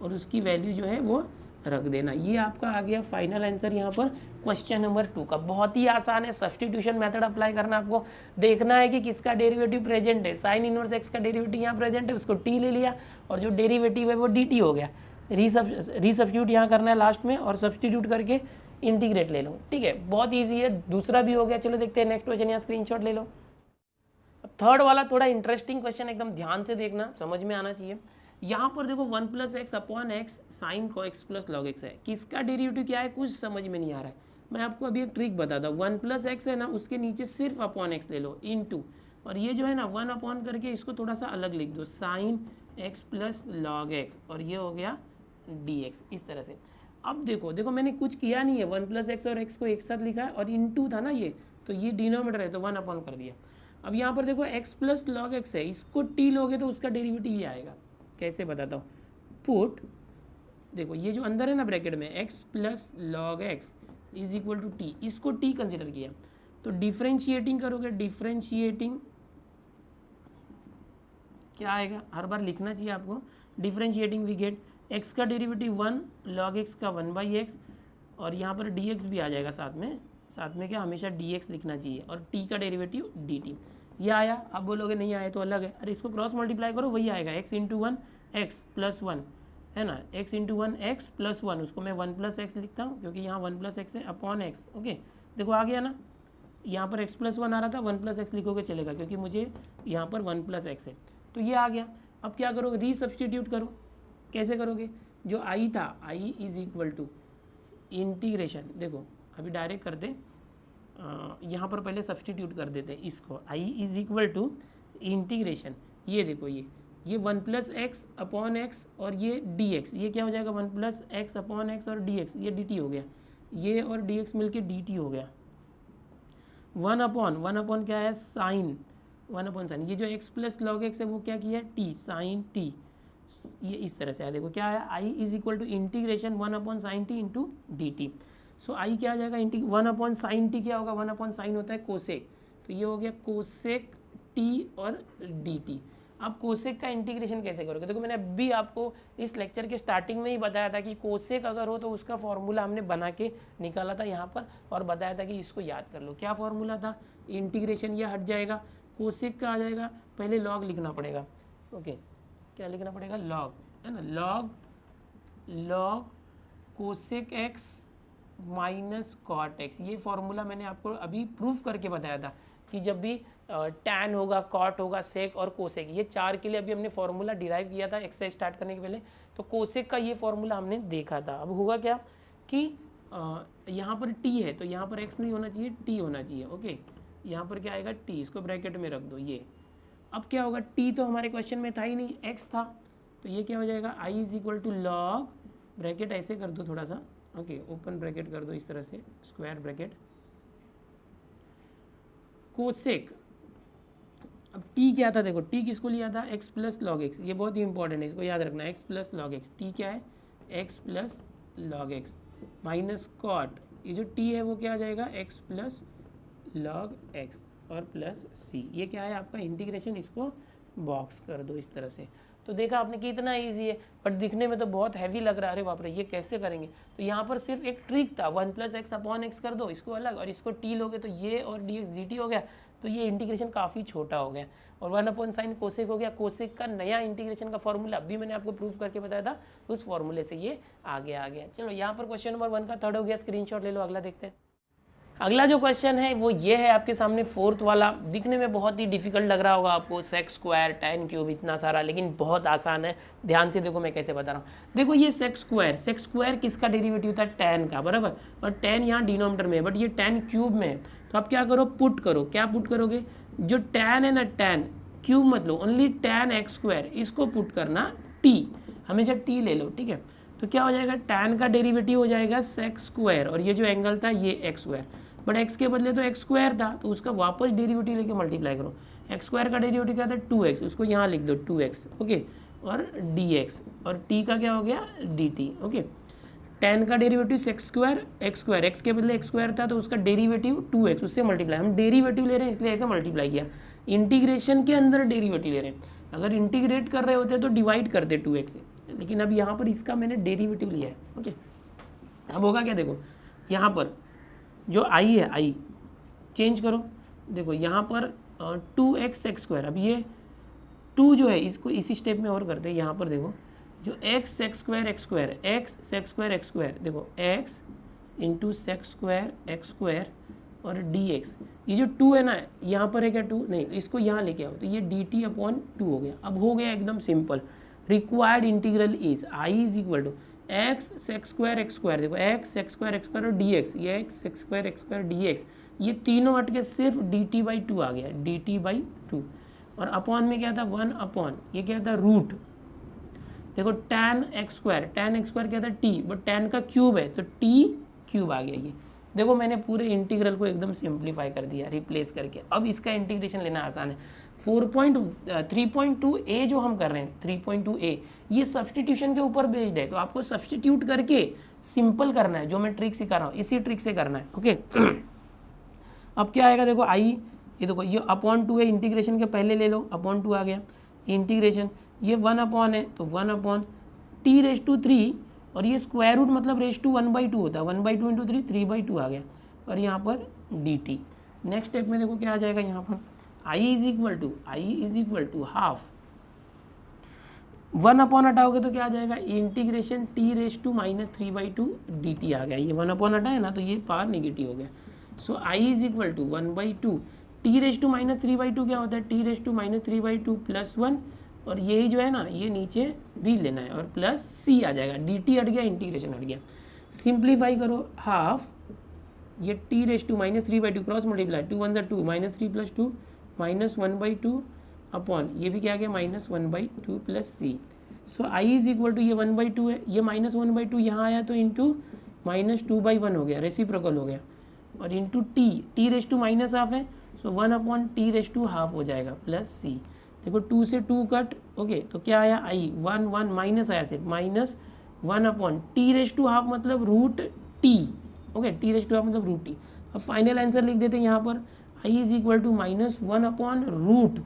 और उसकी वैल्यू जो है वो रख देना। ये आपका आ गया फाइनल आंसर यहाँ पर क्वेश्चन नंबर 2 का। बहुत ही आसान है, सब्सटीट्यूशन मेथड अप्लाई करना। आपको देखना है कि किसका डेरिवेटिव प्रेजेंट है, साइन इनवर्स x का डेरिवेटिव यहाँ प्रेजेंट है, उसको t ले लिया, और जो डेरिवेटिव है वो dt हो गया। रीसब्स्टिट्यूट यहाँ करना है लास्ट में, और सब्सटीट्यूट करके इंटीग्रेट ले लो, ठीक है। बहुत ईजी है, दूसरा भी हो गया। चलो देखते हैं नेक्स्ट क्वेश्चन, यहाँ स्क्रीनशॉट ले लो। अब थर्ड वाला थोड़ा इंटरेस्टिंग क्वेश्चन, एकदम ध्यान से देखना, समझ में आना चाहिए। यहाँ पर देखो 1 + x/x साइन को x + log x है, किसका डेरिवेटिव क्या है कुछ समझ में नहीं आ रहा है। मैं आपको अभी एक ट्रिक बताता हूँ। 1 + x है ना, उसके नीचे सिर्फ अपॉन x ले लो, इनटू, और ये जो है ना 1 अपॉन करके इसको थोड़ा सा अलग लिख दो, साइन x + log x, और ये हो गया dx, इस तरह से। अब देखो मैंने कुछ किया नहीं है, 1 + x और x को एक साथ लिखा है, और इनटू था ना ये, तो ये डिनोमिनेटर है तो 1 अपॉन कर दिया। अब यहाँ पर देखो x + log x है, इसको t लोगे तो उसका डेरिवेटिव ये आएगा। कैसे बताता हूँ, पुट, देखो ये जो अंदर है ना ब्रैकेट में, x + log x is equal to t, इसको t कंसिडर किया, तो डिफ्रेंशिएटिंग करोगे, डिफ्रेंशिएटिंग क्या आएगा, हर बार लिखना चाहिए आपको। डिफ्रेंशिएटिंग वी गेट x का डेरिवेटिव 1, log x का 1/x, और यहाँ पर dx भी आ जाएगा साथ में क्या, हमेशा dx लिखना चाहिए, और t का डेरिवेटिव dt, ये आया। अब बोलोगे नहीं आया तो अलग है, अरे इसको क्रॉस मल्टीप्लाई करो, वही आएगा, x × 1 x + 1 है ना, x × 1 x + 1, उसको मैं 1 + x लिखता हूँ क्योंकि यहाँ 1 + x है, अपॉन x, ओके। देखो आ गया ना, यहाँ पर x + 1 आ रहा था, 1 + x लिखोगे चलेगा क्योंकि मुझे यहाँ पर 1 + x है, तो ये आ गया। अब क्या करोगे, रीसब्स्टिट्यूट करो। कैसे करोगे, जो i था, i is equal to integration, देखो अभी डायरेक्ट कर दे, यहाँ पर पहले सब्सटीट्यूट कर देते हैं इसको, i is equal to integration, ये देखो ये 1 + x अपॉन x और ये dx, ये क्या हो जाएगा 1 + x अपॉन x और dx, ये dt हो गया, ये और dx मिलके dt हो गया। 1 अपॉन क्या है, साइन, 1 अपॉन साइन, ये जो x + log x है वो क्या किया है, t, साइन t, ये इस तरह से आया। देखो क्या है, i is equal to integration 1 upon sine t into D T. So I क्या आ जाएगा, 1 अपॉन साइन टी क्या होगा, 1 अपॉन साइन होता है कोसेक, तो ये हो गया कोसेक टी और डी टी। अब कोसेक का इंटीग्रेशन कैसे करोगे, देखो मैंने अभी आपको इस लेक्चर के स्टार्टिंग में ही बताया था कि कोसेक अगर हो तो उसका फॉर्मूला हमने बना के निकाला था यहाँ पर, और बताया था कि इसको याद कर लो। क्या फॉर्मूला था, इंटीग्रेशन ये हट जाएगा, कोसेक का आ जाएगा, पहले लॉग लिखना पड़ेगा, ओके। क्या लिखना पड़ेगा, लॉग, है ना, log cosec x minus cot x. ये फॉर्मूला मैंने आपको अभी प्रूफ करके बताया था कि जब भी टैन होगा, कॉट होगा, सेक और कोसेक, ये चार के लिए अभी हमने फॉर्मूला डिराइव किया था एक्सरसाइज स्टार्ट करने के पहले। तो कोसेक का ये फॉर्मूला हमने देखा था। अब होगा क्या कि यहाँ पर टी है तो यहाँ पर एक्स नहीं होना चाहिए, टी होना चाहिए। ओके, यहाँ पर क्या आएगा टी, इसको ब्रैकेट में रख दो ये। अब क्या होगा, टी तो हमारे क्वेश्चन में था ही नहीं, एक्स था, तो ये क्या हो जाएगा I is equal to log, bracket ऐसे कर दो थोड़ा सा, ओके ओपन ब्रैकेट कर दो इस तरह से, स्क्वायर ब्रैकेट, कोसेक। अब टी क्या था, देखो टी किसको लिया था, एक्स प्लस लॉग एक्स, ये बहुत ही इंपॉर्टेंट है, इसको याद रखना, x plus log x. T क्या है, x plus log x minus cot, ये जो टी है वो क्या आ जाएगा, एक्स प्लस लॉग एक्स और प्लस सी। ये क्या है आपका इंटीग्रेशन, इसको बॉक्स कर दो इस तरह से। तो देखा आपने कितना इजी है, बट दिखने में तो बहुत हैवी लग रहा है, अरे बाप रे ये कैसे करेंगे। तो यहाँ पर सिर्फ एक ट्रिक था, 1 प्लस एक्स अपॉन एक्स कर दो इसको अलग, और इसको टी लोगे तो ये और डी एक्स डी टी हो गया, तो ये इंटीग्रेशन काफ़ी छोटा हो गया। और 1 अपॉन साइन कोसेक हो गया। कोसेक का नया इंटीग्रेशन का फॉर्मूला अभी मैंने आपको प्रूफ करके बताया था, उस फॉर्मूले से ये आगे आ गया। चलो यहाँ पर क्वेश्चन नंबर 1 का थर्ड हो गया, स्क्रीनशॉट ले लो, अगला देखते हैं। अगला जो क्वेश्चन है वो ये है आपके सामने, फोर्थ वाला। दिखने में बहुत ही डिफिकल्ट लग रहा होगा आपको, सेक्स स्क्वायर टैन क्यूब इतना सारा, लेकिन बहुत आसान है। ध्यान से देखो मैं कैसे बता रहा हूँ। देखो ये सेक्स स्क्वायर किसका डेरिवेटिव था, टैन का, बराबर। और टैन यहाँ डिनोमिनेटर में है, बट ये टैन क्यूब में है। तो आप क्या करो, पुट करो, क्या पुट करोगे, जो टैन है ना, टैन क्यूब मत लो, ओनली टैन एक्स स्क्वायर, इसको पुट करना टी, हमेशा टी ले लो, ठीक है। तो क्या हो जाएगा, टैन का डेरिवेटिव हो जाएगा सेक्स स्क्वायर, और ये जो एंगल था ये एक्स स्क्वायर, बट एक्स के बदले तो एक्स स्क्वायर था, तो उसका वापस डेरिवेटिव लेके मल्टीप्लाई करो। एक्स स्क्वायर का डेरिवेटिव क्या था, 2x, उसको यहाँ लिख दो 2x, ओके, और dx, और t का क्या हो गया, dt, ओके। tan का डेरिवेटिव सेक्स स्क्वायर, एक्स के बदले एक्स स्क्वायर था, तो उसका डेरिवेटिव 2x, उससे मल्टीप्लाई, हम डेरिवेटिव ले रहे हैं इसलिए ऐसे मल्टीप्लाई किया। इंटीग्रेशन के अंदर डेरिवेटिव ले रहे हैं, अगर इंटीग्रेट कर रहे होते तो डिवाइड करते 2x से, लेकिन अब यहाँ पर इसका मैंने डेरिवेटिव लिया है, ओके। अब होगा क्या, देखो यहाँ पर जो i है, i चेंज करो, देखो यहाँ पर 2x सेक्स स्क्वायर, अब ये 2 जो है इसको इसी स्टेप में और करते हैं। यहाँ पर देखो जो x sex square x square, x sex square x square, देखो x into sex square x square और dx, ये जो 2 है ना, यहाँ पर है क्या 2, नहीं, तो इसको यहाँ लेके आओ, तो ये dt अपॉन 2 हो गया। अब हो गया एकदम simple. Required integral is i is equal to x sec square x square, देखो x sec square x square और डी एक्स, ये x sec square x square d x, ये तीनों हट के सिर्फ डी टी बाई 2 आ गया, डी टी बाई 2। और अपॉन में क्या था, 1 अपॉन, ये क्या था, रूट। देखो टैन एक्स स्क्वायर क्या था, टी, बट टैन का क्यूब है तो टी क्यूब आ गया। ये देखो मैंने पूरे इंटीग्रल को एकदम सिंप्लीफाई कर दिया रिप्लेस करके। अब इसका इंटीग्रेशन लेना आसान है। 3.2a जो हम कर रहे हैं, 3.2a, ये सब्सटीट्यूशन के ऊपर बेस्ड है, तो आपको सब्सटीट्यूट करके सिंपल करना है, जो मैं ट्रिक सिखा रहा हूँ इसी ट्रिक से करना है, ओके। अब क्या आएगा, देखो आई, ये देखो ये अपॉन 2 है, इंटीग्रेशन के पहले ले लो, अपॉन 2 आ गया, इंटीग्रेशन, ये 1 अपॉन है तो 1 अपॉन टी रेस टू 3, और ये स्क्वायर रूट मतलब रेस टू 1/2 होता है, 1/2 इंटू 3, 3/2 आ गया, और यहाँ पर डी टी। नेक्स्ट स्टेप में देखो क्या आ जाएगा, यहाँ पर i is equal to half, 1 upon हटाओगे तो क्या आ जाएगा, integration t raise to minus 3/2 dt आ गया। ये 1 अपॉन हटा है ना, तो ये पावर नेगेटिव हो गया। So i is equal to 1/2, t raise to minus 3/2 क्या होता है, t raise to minus 3/2 plus 1, और यही जो है ना ये नीचे भी लेना है, और प्लस c आ जाएगा, dt हट गया, इंटीग्रेशन हट गया। सिंप्लीफाई करो, हाफ, ये t raise to minus 3/2 cross multiply, 2 1 2 minus 3 plus 2 minus 1/2 upon, ये भी क्या आ गया, minus 1/2 plus c. So i is equal to, ये 1/2 है, ये माइनस 1/2 यहाँ आया तो इंटू माइनस 2/1 हो गया, रेसिप्रोकल हो गया, और into t raise to minus half है, so 1 upon t raise to half हो जाएगा प्लस सी। देखो 2 से 2 कट, ओके, तो क्या आया, i 1 1 माइनस आया सिर्फ, minus 1 upon t raise to half मतलब root t, okay, t raise to half मतलब रूट टी। अब फाइनल आंसर लिख देते हैं यहाँ पर, i is equal to minus 1 upon root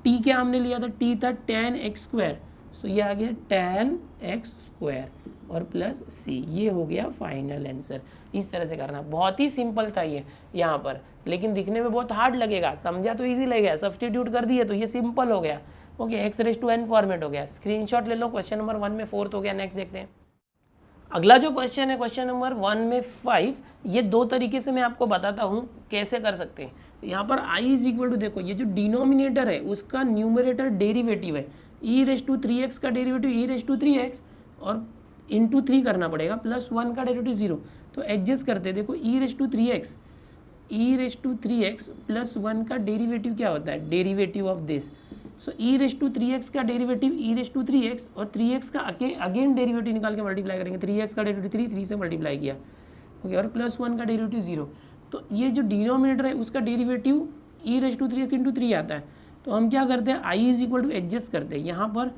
t, क्या हमने लिया था, टी था tan x स्क्वायर, सो ये आ गया tan x स्क्वायर और प्लस सी, ये हो गया फाइनल आंसर। इस तरह से करना, बहुत ही सिंपल था ये यहाँ पर, लेकिन दिखने में बहुत हार्ड लगेगा, समझा तो इजी लगेगा, सब्सटीट्यूट कर दिए तो ये सिंपल हो गया, okay, x raise to n format हो गया। स्क्रीनशॉट ले लो, क्वेश्चन नंबर 1 में 4th हो गया। नेक्स्ट देखते हैं। अगला जो क्वेश्चन है क्वेश्चन नंबर 1 में 5, ये दो तरीके से मैं आपको बताता हूँ कैसे कर सकते हैं। यहाँ पर i इज इक्वल टू, देखो ये जो डिनोमिनेटर है उसका न्यूमरेटर डेरिवेटिव है, e⁻3x का डेरिवेटिव e⁻3x और इंटू 3 करना पड़ेगा, प्लस 1 का डेरिवेटिव 0। तो एडजस्ट करते देखो e⁻3x प्लस 1 का डेरिवेटिव क्या होता है, derivative of this. So e⁻3x का डेरिवेटिव e⁻3x और 3x का अगेन डेरिवेटिव निकाल के मल्टीप्लाई करेंगे, 3x का डेरिवेटिव 3 से मल्टीप्लाई किया, ओके, और प्लस 1 का डेरिवेटिव 0। तो ये जो डिनोमिनेटर है उसका डेरिवेटिव e⁻3x इंटू 3 आता है। तो हम क्या करते हैं, i is equal to adjust करते हैं, यहाँ पर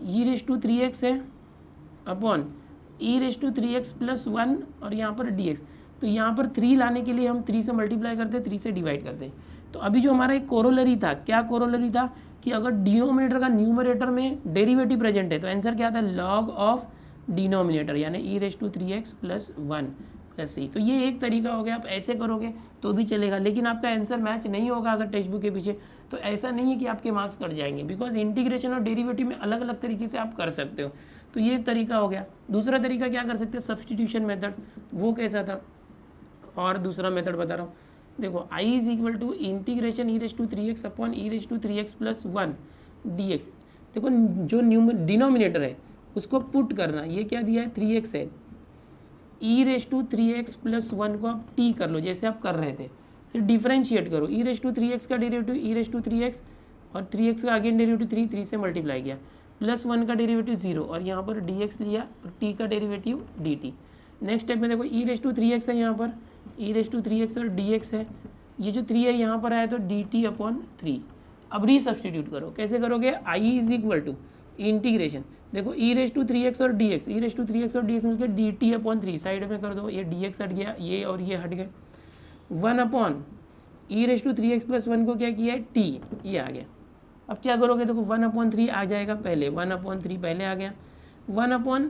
e⁻3x है अपॉन e⁻3x प्लस 1 और यहाँ पर dx। तो यहाँ पर 3 लाने के लिए हम 3 से मल्टीप्लाई करते हैं, 3 से डिवाइड करते हैं। तो अभी जो हमारा एक कोरोलरी था, क्या कोरोलरी था कि अगर डिनोमिनेटर का न्यूमरेटर में डेरिवेटिव प्रेजेंट है तो आंसर क्या आता है, लॉग ऑफ डिनोमिनेटर यानी e⁻3x प्लस 1 प्लस c। तो ये एक तरीका हो गया, आप ऐसे करोगे तो भी चलेगा, लेकिन आपका आंसर मैच नहीं होगा अगर टेक्स्ट बुक के पीछे, तो ऐसा नहीं है कि आपके मार्क्स कट जाएंगे, बिकॉज इंटीग्रेशन और डेरिवेटिव में अलग अलग तरीके से आप कर सकते हो। तो ये एक तरीका हो गया। दूसरा तरीका क्या कर सकते हैं, सब्सटीट्यूशन मेथड। वो कैसा था, और दूसरा मेथड बता रहा हूँ, देखो i is equal to integration e⁻3x upon e⁻3x plus 1 dx। देखो जो डिनोमिनेटर है उसको पुट करना, ये क्या दिया है 3x है, e⁻3x प्लस 1 को आप t कर लो जैसे आप कर रहे थे, फिर डिफरेंशिएट करो, e⁻3x का डेरिवेटिव e⁻3x और 3x का अगेन डेरिवेटिव 3 से मल्टीप्लाई किया, प्लस 1 का डेरिवेटिव 0 और यहाँ पर dx लिया और t का डेरिवेटिव dt। नेक्स्ट स्टेप में देखो e⁻3x है, यहाँ पर e⁻3x और dx है, ये जो 3 है यहाँ पर आया तो dt अपॉन 3। अब रीसब्स्टिट्यूट करो, कैसे करोगे, i is equal to integration, देखो e⁻3x और dx, e⁻3x और dx मिलकर dt अपॉन 3, साइड में कर दो, ये dx हट गया, ये और ये हट गए, 1 अपॉन e⁻3x प्लस 1 को क्या किया है t, ये आ गया। अब क्या करोगे, देखो 1/3 आ जाएगा, पहले 1/3 पहले आ गया, 1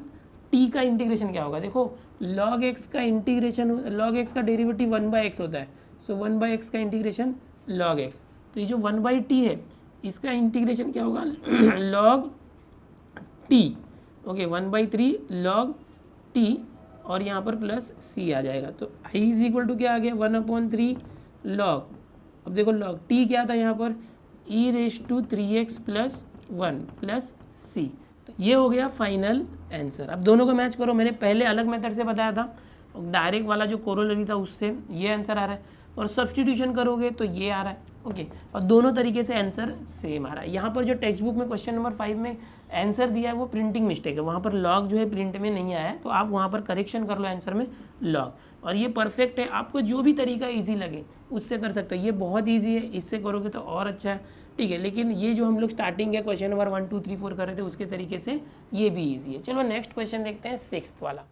टी का इंटीग्रेशन क्या होगा, देखो log x का इंटीग्रेशन, log x का डेरिवेटिव 1/x होता है, सो 1/x का इंटीग्रेशन log x। तो ये जो 1/t है इसका इंटीग्रेशन क्या होगा log t, okay, 1/3 log t और यहाँ पर प्लस c आ जाएगा। तो i इज इक्वल टू क्या आ गया 1/3 log, अब देखो log t क्या था यहाँ पर e⁻3x प्लस 1 प्लस c। तो ये हो गया फाइनल आंसर। अब दोनों को मैच करो, मैंने पहले अलग मेथड से बताया था, डायरेक्ट वाला जो कोरोलरी था उससे ये आंसर आ रहा है, और सब्सटीट्यूशन करोगे तो ये आ रहा है, ओके, और दोनों तरीके से आंसर सेम आ रहा है। यहाँ पर जो टेक्स्ट बुक में क्वेश्चन नंबर 5 में आंसर दिया है वो प्रिंटिंग मिस्टेक है, वहाँ पर लॉग जो है प्रिंट में नहीं आया है, तो आप वहाँ पर करेक्शन कर लो आंसर में लॉग, और ये परफेक्ट है। आपको जो भी तरीका ईजी लगे उससे कर सकते हो, ये बहुत ईजी है, इससे करोगे तो और अच्छा है, ठीक है। लेकिन ये जो हम लोग स्टार्टिंग के क्वेश्चन नंबर 1 2 3 4 कर रहे थे उसके तरीके से ये भी ईजी है। चलो नेक्स्ट क्वेश्चन देखते हैं, 6th वाला।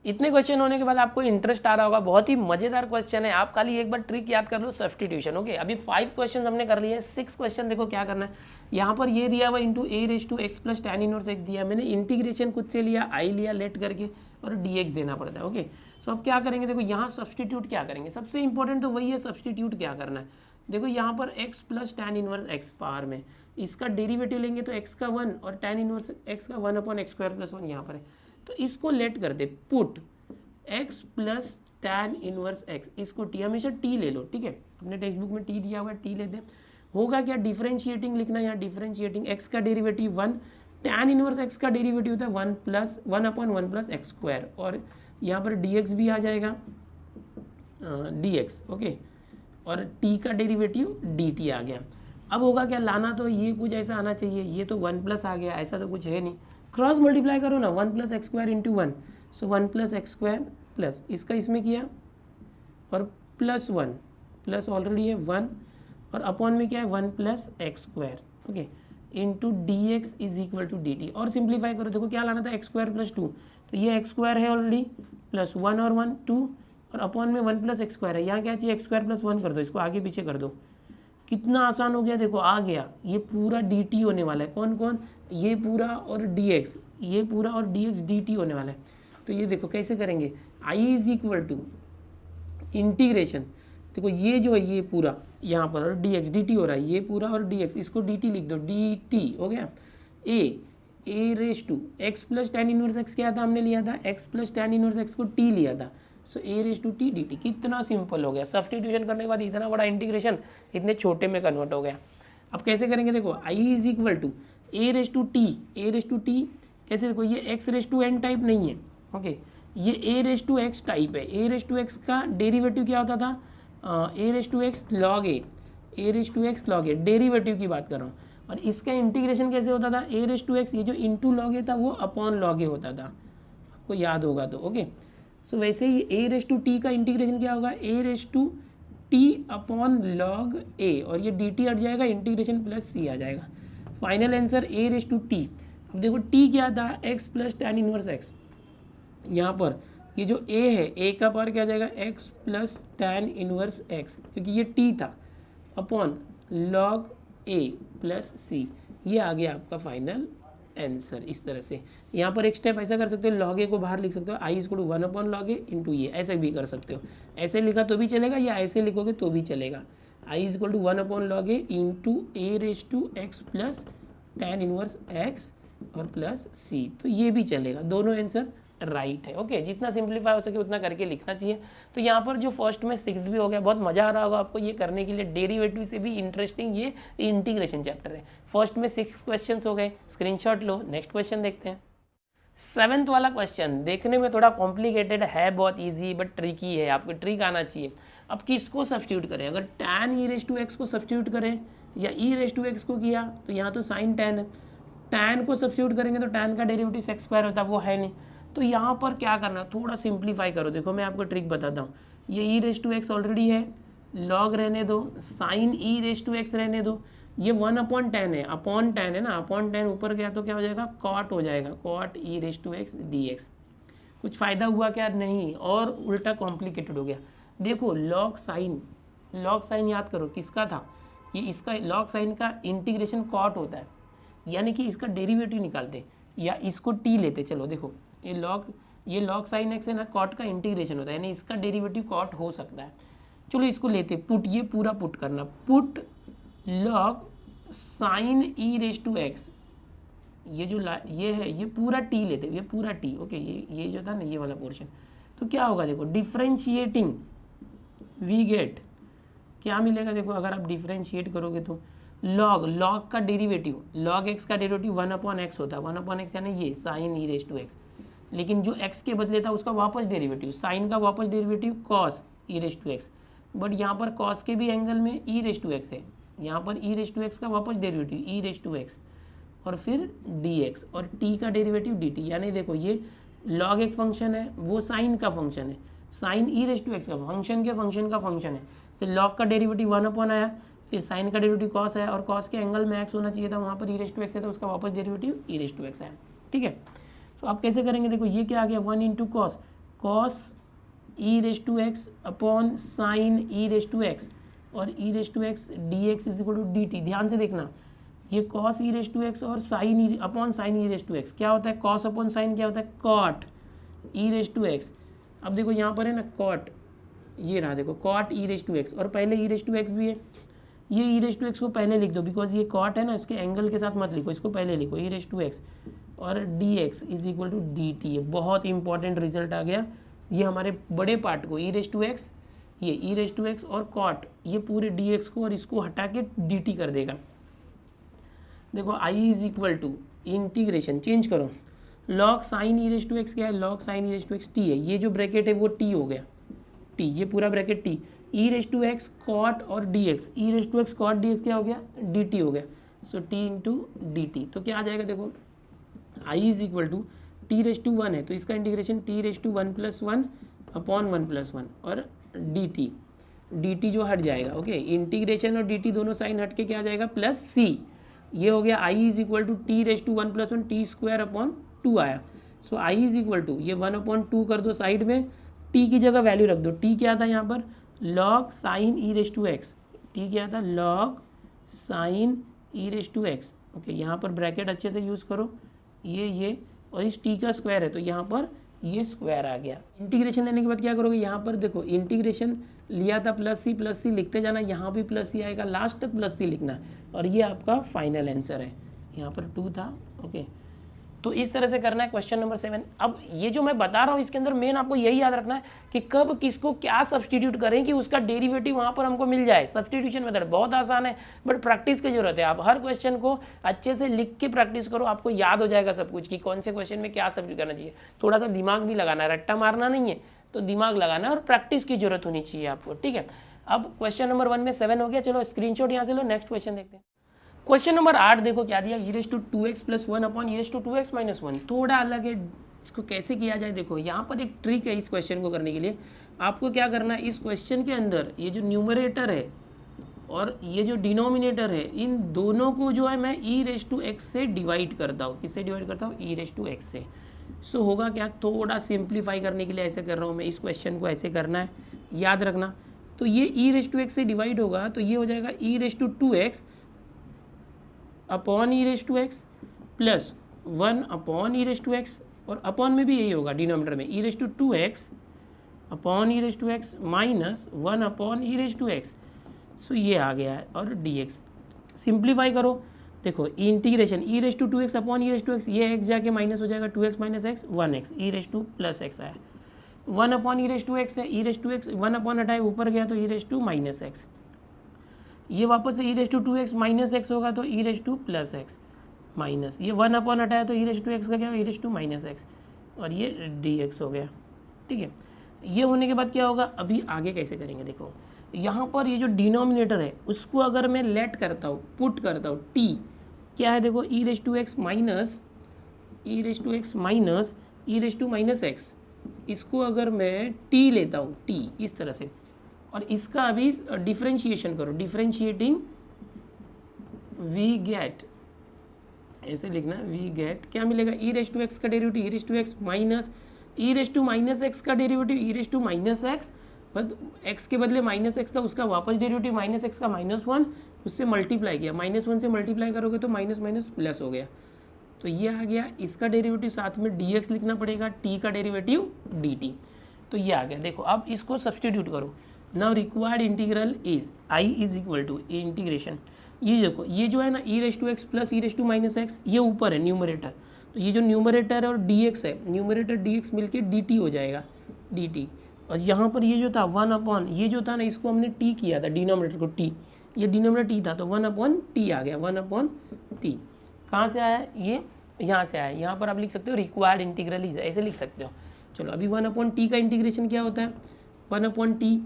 इतने क्वेश्चन होने के बाद आपको इंटरेस्ट आ रहा होगा, बहुत ही मजेदार क्वेश्चन है, आप खाली एक बार ट्रिक याद कर लो, सब्सटीट्यूशन, ओके। अभी 5 क्वेश्चन हमने कर लिए, 6 क्वेश्चन देखो क्या करना है। यहाँ पर ये दिया हुआ into a⁻x plus tan inverse x दिया, मैंने इंटीग्रेशन खुद से लिया, i लिया लेट करके, और dx देना पड़ता है, ओके। सो अब क्या करेंगे, देखो यहाँ सब्सटीट्यूट क्या करेंगे, सबसे इंपॉर्टेंट तो वही है, सब्सटीट्यूट क्या करना है। देखो यहाँ पर x plus tan inverse x power में, इसका डेरिवेटिव लेंगे तो x का 1 और tan इनवर्स x का 1/x² प्लस 1 यहाँ पर है, तो इसको लेट कर दे, put x plus tan inverse x, इसको t, हमेशा t ले लो, ठीक है, अपने टेक्स्ट बुक में t दिया हुआ है, t लेते हैं। होगा क्या, डिफरेंशिएटिंग लिखना, यहाँ डिफरेंशिएटिंग, x का डेरिवेटिव 1, tan इनवर्स x का डेरिवेटिव होता है 1/1 प्लस x², और यहाँ पर dx भी आ जाएगा dx, ओके, और t का डेरिवेटिव dt आ गया। अब होगा क्या, लाना तो ये कुछ ऐसा आना चाहिए, ये तो 1 प्लस आ गया, ऐसा तो कुछ है नहीं, क्रॉस मल्टीप्लाई करो ना, 1 + x² इंटू 1, सो 1 + x² प्लस इसका इसमें किया और प्लस 1 प्लस ऑलरेडी है 1 और अपॉन में क्या है 1 + x², okay, into dx is equal to dt, और सिंप्लीफाई करो, देखो क्या लाना था x² + 2, तो ये x² है ऑलरेडी, प्लस 1 और 1 2 और अपॉन में 1 + x² है, यहाँ क्या चाहिए x² + 1 कर दो, इसको आगे पीछे कर दो, कितना आसान हो गया, देखो आ गया, ये पूरा dt होने वाला है, कौन कौन, ये पूरा और dx, ये पूरा और dx dt होने वाला है। तो ये देखो कैसे करेंगे, i is equal to integration, देखो ये जो है ये पूरा यहाँ पर और dx dt हो रहा है, ये पूरा और dx, इसको dt लिख दो, dt हो गया, a a raise to x plus tan inverse x क्या था हमने लिया था, x plus tan inverse x को टी लिया था, so a raise to t d t. कितना सिंपल हो गया, सब्सटीट्यूशन करने के बाद इतना बड़ा इंटीग्रेशन इतने छोटे में कन्वर्ट हो गया। अब कैसे करेंगे देखो, I is equal to a raise to t, a raise to t कैसे, देखो ये x raise to n type नहीं है, ओके ये a raise to x type है। ए रेस टू एक्स का डेरिवेटिव क्या होता था, a raise to x log a, a raise to x log a, derivative की बात कर रहा हूँ। और इसका इंटीग्रेशन कैसे होता था, ए रेस टू एक्स, ये जो इंटू लॉग ए था वो अपॉन लॉग ए होता था, आपको याद होगा तो, ओके। सो वैसे ही ए रेस टू टी का इंटीग्रेशन क्या होगा, a raise to t upon log a, और ये डी टी हट जाएगा, इंटीग्रेशन प्लस सी आ जाएगा। Final answer a raise to t. अब देखो टी क्या था, x plus tan inverse x, यहाँ पर ये जो a है, a का पावर क्या आ जाएगा, x plus tan inverse x, क्योंकि ये t था, upon log a plus c, ये आ गया आपका फाइनल आंसर। इस तरह से यहाँ पर एक स्टेप ऐसा कर सकते हो, log a को बाहर लिख सकते हो, i equal to 1 upon log a into ये, ऐसे भी कर सकते हो, ऐसे लिखा तो भी चलेगा या ऐसे लिखोगे तो भी चलेगा, i equal to 1 upon log a into a raise to x plus tan inverse x और प्लस c, तो ये भी चलेगा, दोनों आंसर राइट है, ओके। जितना सिंप्लीफाई हो सके उतना करके लिखना चाहिए। तो यहाँ पर जो फर्स्ट में 6 भी हो गया, बहुत मजा आ रहा होगा आपको ये करने के लिए, डेरिवेटिव से भी इंटरेस्टिंग ये इंटीग्रेशन चैप्टर है। फर्स्ट में 6 क्वेश्चंस हो गए, स्क्रीनशॉट लो, नेक्स्ट क्वेश्चन देखते हैं। 7th वाला क्वेश्चन देखने में थोड़ा कॉम्प्लिकेटेड है, बहुत ईजी बट ट्रिकी है, आपको ट्रिक आना चाहिए। अब किसको सब्स्टिट्यूट करें, अगर tan e raise to x को सब्स्टिट्यूट करें या ई रेस टू एक्स को किया, तो यहाँ तो साइन tan है, tan को सब्स्टिट्यूट करेंगे तो tan का डेरिवेटिव सेक्स स्क्वायर होता है, वो है नहीं। तो यहाँ पर क्या करना, थोड़ा सिंप्लीफाई करो। देखो मैं आपको ट्रिक बताता हूँ, ये e raise to x already है, लॉग रहने दो, sine e raise to x रहने दो, ये 1 अपॉन 10 है, अपॉन 10 है ना, अपॉन 10 ऊपर गया तो क्या हो जाएगा, कॉट हो जाएगा, cot e raise to x d x. कुछ फ़ायदा हुआ क्या, नहीं, और उल्टा कॉम्प्लिकेटेड हो गया। देखो लॉग साइन याद करो किसका था, ये इसका लॉग साइन का इंटीग्रेशन कॉट होता है, यानी कि इसका डेरिवेटिव निकालते या इसको टी लेते। चलो देखो ये लॉग साइन एक्स है ना, कॉट का इंटीग्रेशन होता है, यानी इसका डेरिवेटिव कॉट हो सकता है। चलो इसको लेते, पुट, ये पूरा पुट करना, put log sine e raise to x, ये जो ये है ये पूरा टी लेते, ये पूरा टी, ओके, ये जो था ना ये वाला पोर्शन, तो क्या होगा देखो, डिफ्रेंशिएटिंग वी गेट क्या मिलेगा, देखो अगर आप डिफ्रेंशिएट करोगे तो लॉग का डेरिवेटिव, लॉग एक्स का डेरिवेटिव 1 अपॉन एक्स होता है, 1 अपॉन एक्स यानी ये sine e raise to x, लेकिन जो x के बदले था उसका वापस डेरिवेटिव, साइन का वापस derivative cos e raise to x, but यहाँ पर कॉस के भी एंगल में ई रेस टू एक्स है, यहाँ पर ई रेस टू एक्स का वापस derivative e raise to x, और फिर डी एक्स, और t का डेरिवेटिव डी टी, यानी देखो ये लॉग एक फंक्शन है, वो साइन का फंक्शन है, sine e raise to x का फंक्शन के फंक्शन का फंक्शन है, फिर लॉग का डेरिवेटिव 1 अपॉन आया, फिर साइन का डेरिवेटिव कॉस है, और कॉस के एंगल में एक्स होना चाहिए था, वहाँ पर ई रेस टू एक्स है तो उसका वापस derivative e raise to x आया, ठीक है। तो आप कैसे करेंगे, देखो ये क्या आ गया, 1 into cos, cos e raise to x upon sine e raise to x, और e raise to x d x is equal to d t. ध्यान से देखना, ये cos e raise to x और sine upon sine e raise to x क्या होता है, cos upon sine क्या होता है, cot e raise to x. अब देखो यहाँ पर है ना कॉट, ये रहा देखो cot e raise to x, और पहले ई रेस टू एक्स भी है, ये ई रेस टू एक्स को पहले लिख दो, बिकॉज ये कॉट है ना, इसके एंगल के साथ मत लिखो, इसको पहले लिखो ई रेस टू एक्स, और d x is equal to d t. बहुत इंपॉर्टेंट रिजल्ट आ गया, ये हमारे बड़े पार्ट को ई रेस टू एक्स, ये ई रेस टू एक्स और कॉट, ये पूरे डी एक्स को और इसको हटा के डी टी कर देगा। देखो I is equal to integration change करो, log sine e raise to x क्या है, log sine e raise to x t है, ये जो ब्रैकेट है वो टी हो गया, टी, ये पूरा bracket t, e raise to x cot और d x, e raise to x cot d x क्या हो गया, डी टी हो गया, so t into D t. तो क्या आ जाएगा देखो, I is equal to t raise to 1 है तो इसका integration t raise to 1 plus 1 upon 1 plus 1 और डी टी जो हट जाएगा, ओके, इंटीग्रेशन और डी टी दोनों साइन हट के क्या आ जाएगा, प्लस सी, ये हो गया I is equal to t raise to 1 plus 1 t square upon 2 आया। So I is equal to ये 1 अपॉन 2 कर दो साइड में, टी की जगह वैल्यू रख दो, टी क्या था यहाँ पर, log sine e raise to x, t क्या था, log sine e raise to x, okay, यहाँ पर ब्रैकेट अच्छे से यूज़ करो, ये और इस टी का स्क्वायर है तो यहाँ पर ये स्क्वायर आ गया। इंटीग्रेशन लेने के बाद क्या करोगे, यहाँ पर देखो इंटीग्रेशन लिया था प्लस सी लिखते जाना, यहाँ भी प्लस सी आएगा, लास्ट तक प्लस सी लिखना, और ये आपका फाइनल आंसर है। यहाँ पर 2 था, ओके, तो इस तरह से करना है क्वेश्चन नंबर 7। अब ये जो मैं बता रहा हूँ इसके अंदर मेन आपको यही याद रखना है कि कब किसको क्या सब्सटीट्यूट करें कि उसका डेरिवेटिव वहाँ पर हमको मिल जाए। सब्सटीट्यूशन मेथड बहुत आसान है, बट प्रैक्टिस की जरूरत है। आप हर क्वेश्चन को अच्छे से लिख के प्रैक्टिस करो, आपको याद हो जाएगा सब कुछ कि कौन से क्वेश्चन में क्या सब्सिट्यूट करना चाहिए। थोड़ा सा दिमाग भी लगाना है, रट्टा मारना नहीं है, तो दिमाग लगाना है और प्रैक्टिस की जरूरत होनी चाहिए आपको, ठीक है। अब क्वेश्चन नंबर 1 में 7 हो गया, चलो स्क्रीनशॉट यहाँ से लो। नेक्स्ट क्वेश्चन देखते हैं। क्वेश्चन नंबर 8 देखो क्या दिया, e⁻² + 1/e⁻²x - 1। थोड़ा अलग है, इसको कैसे किया जाए देखो, यहाँ पर एक ट्रिक है इस क्वेश्चन को करने के लिए। आपको क्या करना है, इस क्वेश्चन के अंदर ये जो न्यूमरेटर है और ये जो डिनोमिनेटर है, इन दोनों को जो है मैं e⁻x से डिवाइड करता हूँ। किससे डिवाइड करता हूँ? e⁻x से। सो होगा क्या, थोड़ा सिंप्लीफाई करने के लिए ऐसे कर रहा हूँ मैं, इस क्वेश्चन को ऐसे करना है, याद रखना। तो ये e⁻x से डिवाइड होगा तो ये हो जाएगा e⁻² upon e⁻x plus 1/e⁻x, और अपॉन में भी यही होगा डिनोमिनेटर में, e⁻² upon e⁻x minus 1/e⁻x। सो ये आ गया है, और dx सिंप्लीफाई करो, देखो इंटीग्रेशन e⁻² अपॉन e⁻x, ये x जाके माइनस हो जाएगा, 2x - x 1x, e⁻+ आया, 1/e⁻x है, e⁻x 1 हटाए ऊपर गया तो e⁻−x, ये वापस से e⁻² माइनस x होगा तो e⁻+ माइनस, ये 1 हटाया तो e⁻x का क्या होगा, e⁻−x, और ये dx हो गया, ठीक है। ये होने के बाद क्या होगा, अभी आगे कैसे करेंगे देखो, यहाँ पर ये जो डिनोमिनेटर है उसको अगर मैं लेट करता हूँ, पुट करता हूँ, t क्या है देखो, e⁻x माइनस e⁻−x, इसको अगर मैं t लेता हूँ, t इस तरह से, और इसका अभी डिफ्रेंशिएशन करो, डिफ्रेंशिएटिंग वी गेट, ऐसे लिखना, वी गेट क्या मिलेगा, e⁻x का डेरिवेटिव e⁻x माइनस e⁻−x का डेरिवेटिव e⁻−x, बट x के बदले -x था, उसका वापस डेरिवेटिव -x का -1, उससे मल्टीप्लाई किया, -1 से मल्टीप्लाई करोगे तो माइनस माइनस प्लस हो गया, तो ये आ गया। इसका डेरिवेटिव साथ में dx लिखना पड़ेगा, t का डेरिवेटिव dt, तो ये आ गया। देखो अब इसको सब्सटीट्यूट करो, now required integral is i is equal to integration, ये देखो ये जो है ना e⁻x प्लस e⁻−x, ये ऊपर है न्यूमरेटर, तो ये जो न्यूमरेटर है और dx है, न्यूमरेटर dx मिलके dt हो जाएगा, dt, और यहाँ पर ये जो था 1 ये जो था ना, इसको हमने t किया था, डिनोमिनेटर को t, ये डिनोमिनेटर t था तो 1/t आ गया, 1/t कहाँ से आया, ये यहाँ से आया। यहाँ पर आप लिख सकते हो रिक्वायर्ड इंटीग्रल इज, ऐसे लिख सकते हो। चलो अभी 1/t का इंटीग्रेशन क्या होता है, 1/t,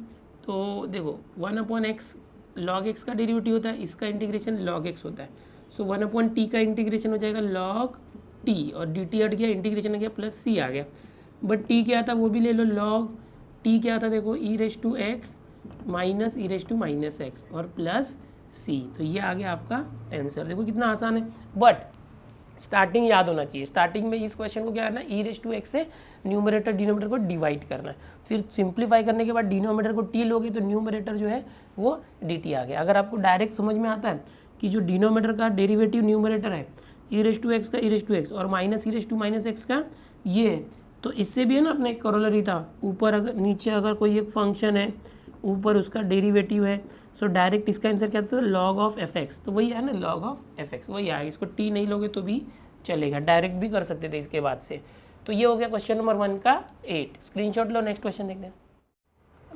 तो देखो 1/x log x का डेरिवेटिव होता है, इसका इंटीग्रेशन log x होता है, सो 1/t का इंटीग्रेशन हो जाएगा log t, और dt हट गया, इंटीग्रेशन हो गया प्लस c आ गया, बट t क्या था वो भी ले लो, log t क्या था देखो, e⁻x माइनस e⁻−x और प्लस c, तो ये आ गया आपका आंसर। देखो कितना आसान है, बट स्टार्टिंग याद होना चाहिए, स्टार्टिंग में इस क्वेश्चन को क्या करना है, e⁻x से न्यूमरेटर डिनोमिनेटर को डिवाइड करना है, फिर सिंप्लीफाई करने के बाद डिनोमिनेटर को t लोगे तो न्यूमरेटर जो है वो dt आ गया। अगर आपको डायरेक्ट समझ में आता है कि जो डिनोमिनेटर का डेरिवेटिव न्यूमरेटर है e⁻x का e⁻x और माइनस e⁻−x का ये, तो इससे भी है ना अपने करोलरी था, ऊपर अगर नीचे अगर कोई एक फंक्शन है, ऊपर उसका डेरिवेटिव है, सो डायरेक्ट इसका आंसर क्या था, log ऑफ fx, तो वही है ना log ऑफ fx, वही आएगा। इसको t नहीं लोगे तो भी चलेगा, डायरेक्ट भी कर सकते थे इसके बाद से। तो ये हो गया क्वेश्चन नंबर 1 का 8। स्क्रीनशॉट लो, नेक्स्ट क्वेश्चन देखते हैं।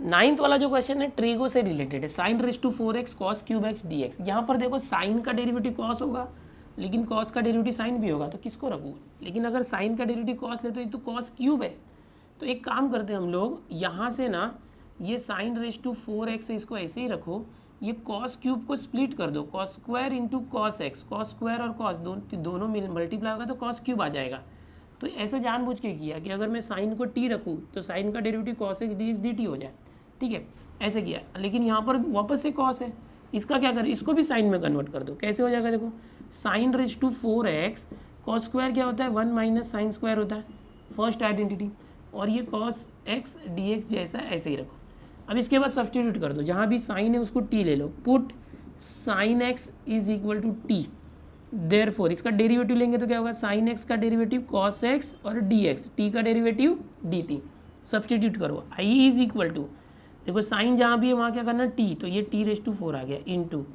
9th वाला जो क्वेश्चन है ट्रिगो से रिलेटेड है, sin⁻⁴x cos³ dx। यहाँ पर देखो साइन का डेरिवेटिव cos होगा, लेकिन cos का डेरिवेटिव साइन भी होगा, तो किसको रखूँ, लेकिन अगर साइन का डेरिवेटिव cos ले तो ये तो cos³ है, तो एक काम करते हैं हम लोग, यहाँ से ना ये sin⁻⁴x है, इसको ऐसे ही रखो, ये cos³ को स्प्लिट कर दो, cos² into cos x, cos² और cos दोनों मल्टीप्लाई होगा तो cos³ आ जाएगा। तो ऐसे जानबूझ के किया कि अगर मैं साइन को t रखूँ तो साइन का derivative cos x dx dt हो जाए, ठीक है, ऐसे किया। लेकिन यहाँ पर वापस से cos है, इसका क्या करें, इसको भी साइन में कन्वर्ट कर दो, कैसे हो जाएगा देखो, sin⁻⁴x cos² क्या होता है, 1 माइनस साइन स्क्वायर होता है, फर्स्ट आइडेंटिटी, और ये cos x dx जैसा ऐसे ही रखो। अब इसके बाद सब्सटीट्यूट कर दो, जहाँ भी साइन है उसको t ले लो, put sin x is equal to t, therefore इसका डेरिवेटिव लेंगे तो क्या होगा, sin x का डेरिवेटिव cos x और dx, t का डेरिवेटिव dt, सब्सटीट्यूट करो, i इज इक्वल टू, देखो साइन जहाँ भी है वहाँ क्या करना t, तो ये t⁻⁴ आ गया इंटू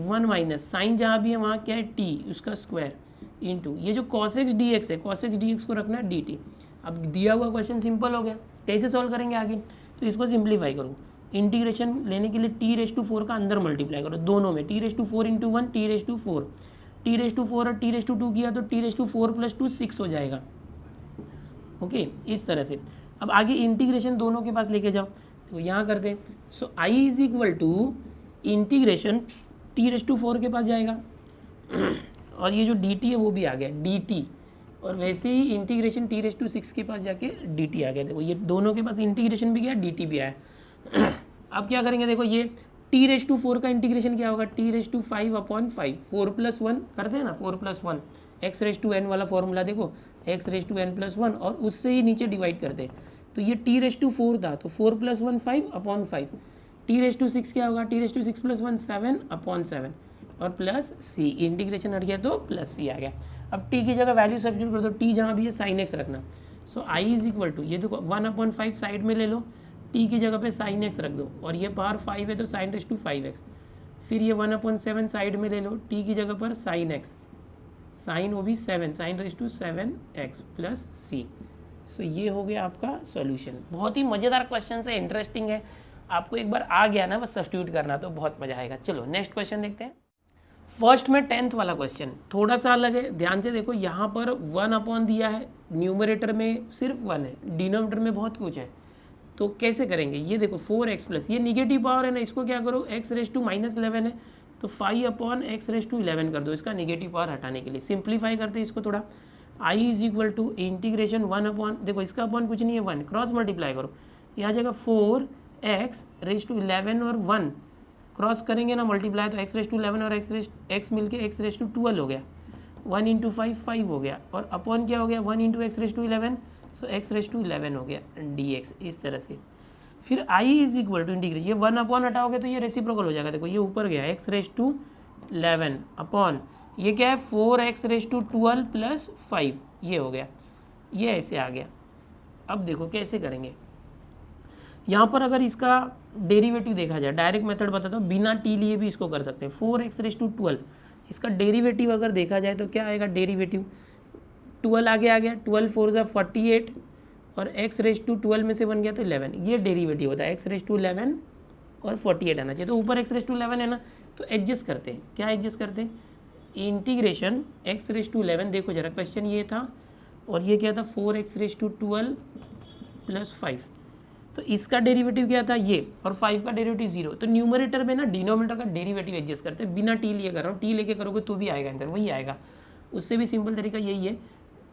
1 माइनस साइन जहाँ भी है वहाँ क्या है t, उसका स्क्वायर, इंटू ये जो cos x dx है, cos x dx को रखना है dt। अब दिया हुआ क्वेश्चन सिंपल हो गया, कैसे सॉल्व करेंगे आगे, तो इसको सिंप्लीफाई करो। इंटीग्रेशन लेने के लिए t⁴ का अंदर मल्टीप्लाई करो दोनों में, t⁴ इंटू 1 t⁴ t⁴ और t⁴ किया तो t⁴ + 2 6 हो जाएगा। ओके इस तरह से। अब आगे इंटीग्रेशन दोनों के पास लेके जाओ, तो यहाँ करते हैं। So i is equal to integration t⁴ के पास जाएगा और ये जो dt है वो भी आ गया dt, और वैसे ही इंटीग्रेशन t⁶ के पास जाके dt आ गया। देखो ये दोनों के पास इंटीग्रेशन भी गया, dt भी आया। अब क्या करेंगे, देखो ये t⁴ का इंटीग्रेशन क्या होगा, t⁵/5 4 + 1 करते हैं ना, 4 + 1 x⁴n वाला फॉर्मूला देखो, x⁴n+1 और उससे ही नीचे डिवाइड करते हैं। तो ये t⁴ था तो 4 + 1 5/5, t⁶ क्या होगा, t⁶ + 1 7/7 और प्लस c, इंटीग्रेशन हट गया तो प्लस c आ गया। अब t की जगह वैल्यू सब्स्टिट्यूट कर दो, t जहाँ भी है sin x रखना। सो i इज इक्वल टू ये देखो 1/5 साइड में ले लो, t की जगह पे sin x रख दो और ये पावर 5 है तो sin⁵5x, फिर ये 1/7 साइड में ले लो, t की जगह पर sin x, sin वो भी 7 sin⁵7x प्लस c। सो ये हो गया आपका सॉल्यूशन। बहुत ही मज़ेदार क्वेश्चन है, इंटरेस्टिंग है, आपको एक बार आ गया ना बस सब्स्टिट्यूट करना तो बहुत मज़ा आएगा। चलो नेक्स्ट क्वेश्चन देखते हैं। फर्स्ट में 10th वाला क्वेश्चन थोड़ा सा अलग है, ध्यान से देखो। यहाँ पर 1 दिया है, न्यूमरेटर में सिर्फ 1 है, डिनोमिनेटर में बहुत कुछ है, तो कैसे करेंगे। ये देखो 4x प्लस ये निगेटिव पावर है ना, इसको क्या करो x⁻11 है तो 5/x⁻11 कर दो, इसका निगेटिव पावर हटाने के लिए। सिंप्लीफाई करते हैं इसको थोड़ा, i is equal to integration 1 देखो इसका अपॉन कुछ नहीं है 1, क्रॉस मल्टीप्लाई करो, यह आ जाएगा 4x⁻11 और 1 क्रॉस करेंगे ना मल्टीप्लाई तो x⁻11 और x मिलके x⁻12 हो गया, 1 × 5 5 हो गया, और अपॉन क्या हो गया 1 × x⁻11, सो x⁻11 हो गया dx। इस तरह से फिर i is equal to integrate, ये 1 हटाओगे तो ये रेसिप्रोकल हो जाएगा, देखो ये ऊपर गया x⁻11 अपॉन ये क्या है 4x⁻12 + 5, ये हो गया, ये ऐसे आ गया। अब देखो कैसे करेंगे, यहाँ पर अगर इसका डेरिवेटिव देखा जाए, डायरेक्ट मेथड बताता हूँ, बिना t लिए भी इसको कर सकते हैं। 4x⁻12 इसका डेरिवेटिव अगर देखा जाए तो क्या आएगा, डेरिवेटिव 12 आगे आ गया, 12 4 = 48 और x⁻12 में से 1 गया तो 11, ये डेरिवेटिव होता है। x⁻11 और 48 आना चाहिए, तो ऊपर x⁻11 है ना, तो एडजस्ट करते हैं। क्या एडजस्ट करते हैं, इंटीग्रेशन x⁻11, देखो जरा क्वेश्चन ये था और ये क्या था 4x⁻12 + 5, तो इसका डेरिवेटिव क्या था ये, और 5 का डेरिवेटिव 0, तो न्यूमरेटर में ना डिनोमिनेटर का डेरिवेटिव एडजस्ट करते हैं। बिना t लिए कर रहा हूँ, t लेके करोगे तो भी आएगा आंसर, वही आएगा। उससे भी सिंपल तरीका यही है।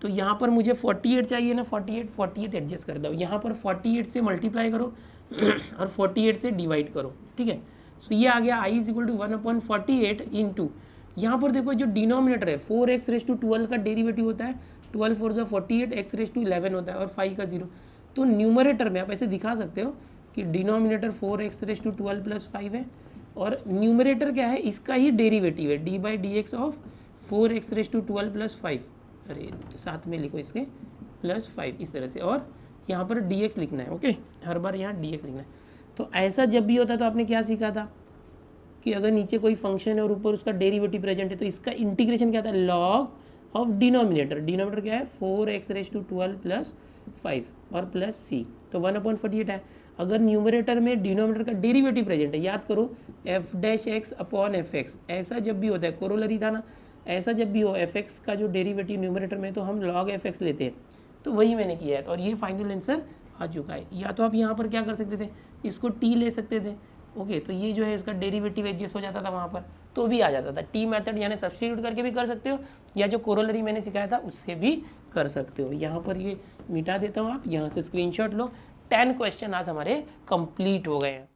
तो यहाँ पर मुझे 48 चाहिए ना, 48 एडजस्ट कर दो, यहाँ पर 48 से मल्टीप्लाई करो और 48 से डिवाइड करो, ठीक है। सो ये आ गया i is equal to 1/48 into, यहाँ पर देखो जो डिनोमिनेटर है 4x⁻12 का डेरिवेटिव होता है, 12 4 = 48, x⁻11 होता है और 5 का 0, तो न्यूमरेटर में आप ऐसे दिखा सकते हो कि डिनोमिनेटर 4x⁻12 + 5 है और न्यूमरेटर क्या है, इसका ही डेरिवेटिव है d/dx ऑफ 4x⁻12 + 5, अरे साथ में लिखो इसके +5 इस तरह से, और यहाँ पर dx लिखना है। ओके, हर बार यहाँ dx लिखना है। तो ऐसा जब भी होता है तो आपने क्या सीखा था कि अगर नीचे कोई फंक्शन है और ऊपर उसका डेरिवेटिव प्रेजेंट है तो इसका इंटीग्रेशन क्या था, लॉग ऑफ डिनोमिनेटर। डिनोमिनेटर क्या है 4x⁻12 + 5 और प्लस c, तो 1/48 है। अगर न्यूमरेटर में डिनोमिनेटर का डेरिवेटिव प्रेजेंट है, याद करो f'(x/fx), ऐसा जब भी होता है, कोरोलरी था ना, ऐसा जब भी हो fx का जो डेरिवेटिव न्यूमरेटर में तो हम log fx लेते हैं, तो वही मैंने किया है और ये फाइनल आंसर आ चुका है। या तो आप यहाँ पर क्या कर सकते थे, इसको t ले सकते थे, ओके, तो ये जो है इसका डेरिवेटिव एडजस्ट हो जाता था वहाँ पर, तो भी आ जाता था। टी मेथड यानी सब्स्टिट्यूट करके भी कर सकते हो, या जो कोरोलरी मैंने सिखाया था उससे भी कर सकते हो। यहाँ पर ये मिटा देता हूँ, आप यहाँ से स्क्रीनशॉट लो। 10 क्वेश्चन आज हमारे कंप्लीट हो गए हैं।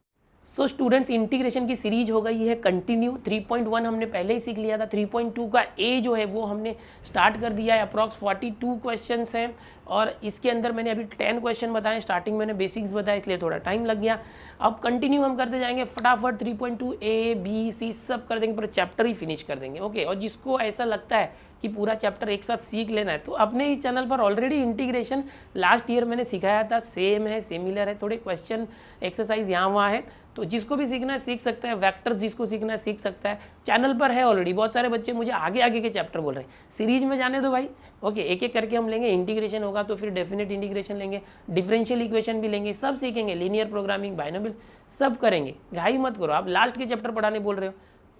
सो स्टूडेंट्स, इंटीग्रेशन की सीरीज हो गई है कंटिन्यू। 3.1 हमने पहले ही सीख लिया था, 3.2 का ए जो है वो हमने स्टार्ट कर दिया है। अप्रॉक्स 42 क्वेश्चंस हैं और इसके अंदर मैंने अभी 10 क्वेश्चन बताए। स्टार्टिंग मैंने बेसिक्स बताया इसलिए थोड़ा टाइम लग गया। अब कंटिन्यू हम करते जाएंगे फटाफट। 3.2 ए बी सी सब कर देंगे, पूरा चैप्टर ही फिनिश कर देंगे। ओके, और जिसको ऐसा लगता है कि पूरा चैप्टर एक साथ सीख लेना है, तो अपने इस चैनल पर ऑलरेडी इंटीग्रेशन लास्ट ईयर मैंने सिखाया था, सेम है, सिमिलर है, थोड़े क्वेश्चन एक्सरसाइज यहाँ वहाँ है, तो जिसको भी सीखना है सीख सकता है, वेक्टर्स जिसको सीखना है सीख सकता है, चैनल पर है ऑलरेडी। बहुत सारे बच्चे मुझे आगे आगे के चैप्टर बोल रहे हैं, सीरीज में जाने दो भाई, ओके, एक एक करके हम लेंगे, इंटीग्रेशन होगा तो फिर डेफिनेट इंटीग्रेशन लेंगे, डिफरेंशियल इक्वेशन भी लेंगे, सब सीखेंगे, लीनियर प्रोग्रामिंग, बाइनोमियल, सब करेंगे, घाई मत करो। आप लास्ट के चैप्टर पढ़ाने बोल रहे हो,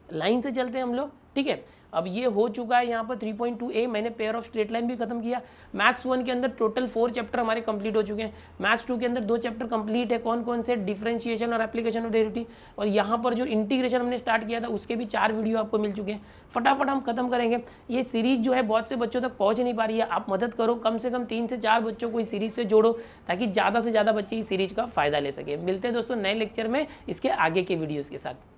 लाइन से चलते हैं हम लोग, ठीक है। अब ये हो चुका है यहाँ पर 3.2a, मैंने पेयर ऑफ स्ट्रेट लाइन भी खत्म किया। मैथ्स 1 के अंदर टोटल 4 चैप्टर हमारे कंप्लीट हो चुके हैं, मैथ्स 2 के अंदर 2 चैप्टर कंप्लीट है, कौन कौन से, डिफरेंशिएशन और एप्लीकेशन ऑफ डेरिवेटिव, और यहाँ पर जो इंटीग्रेशन हमने स्टार्ट किया था उसके भी 4 वीडियो आपको मिल चुके हैं, फटाफट हम खत्म करेंगे। ये सीरीज जो है बहुत से बच्चों तक पहुँच नहीं पा रही है, आप मदद करो, कम से कम 3 से 4 बच्चों को इस सीरीज से जोड़ो ताकि ज़्यादा से ज़्यादा बच्चे इस सीरीज का फायदा ले सके। मिलते हैं दोस्तों नए लेक्चर में इसके आगे के वीडियोज़ के साथ।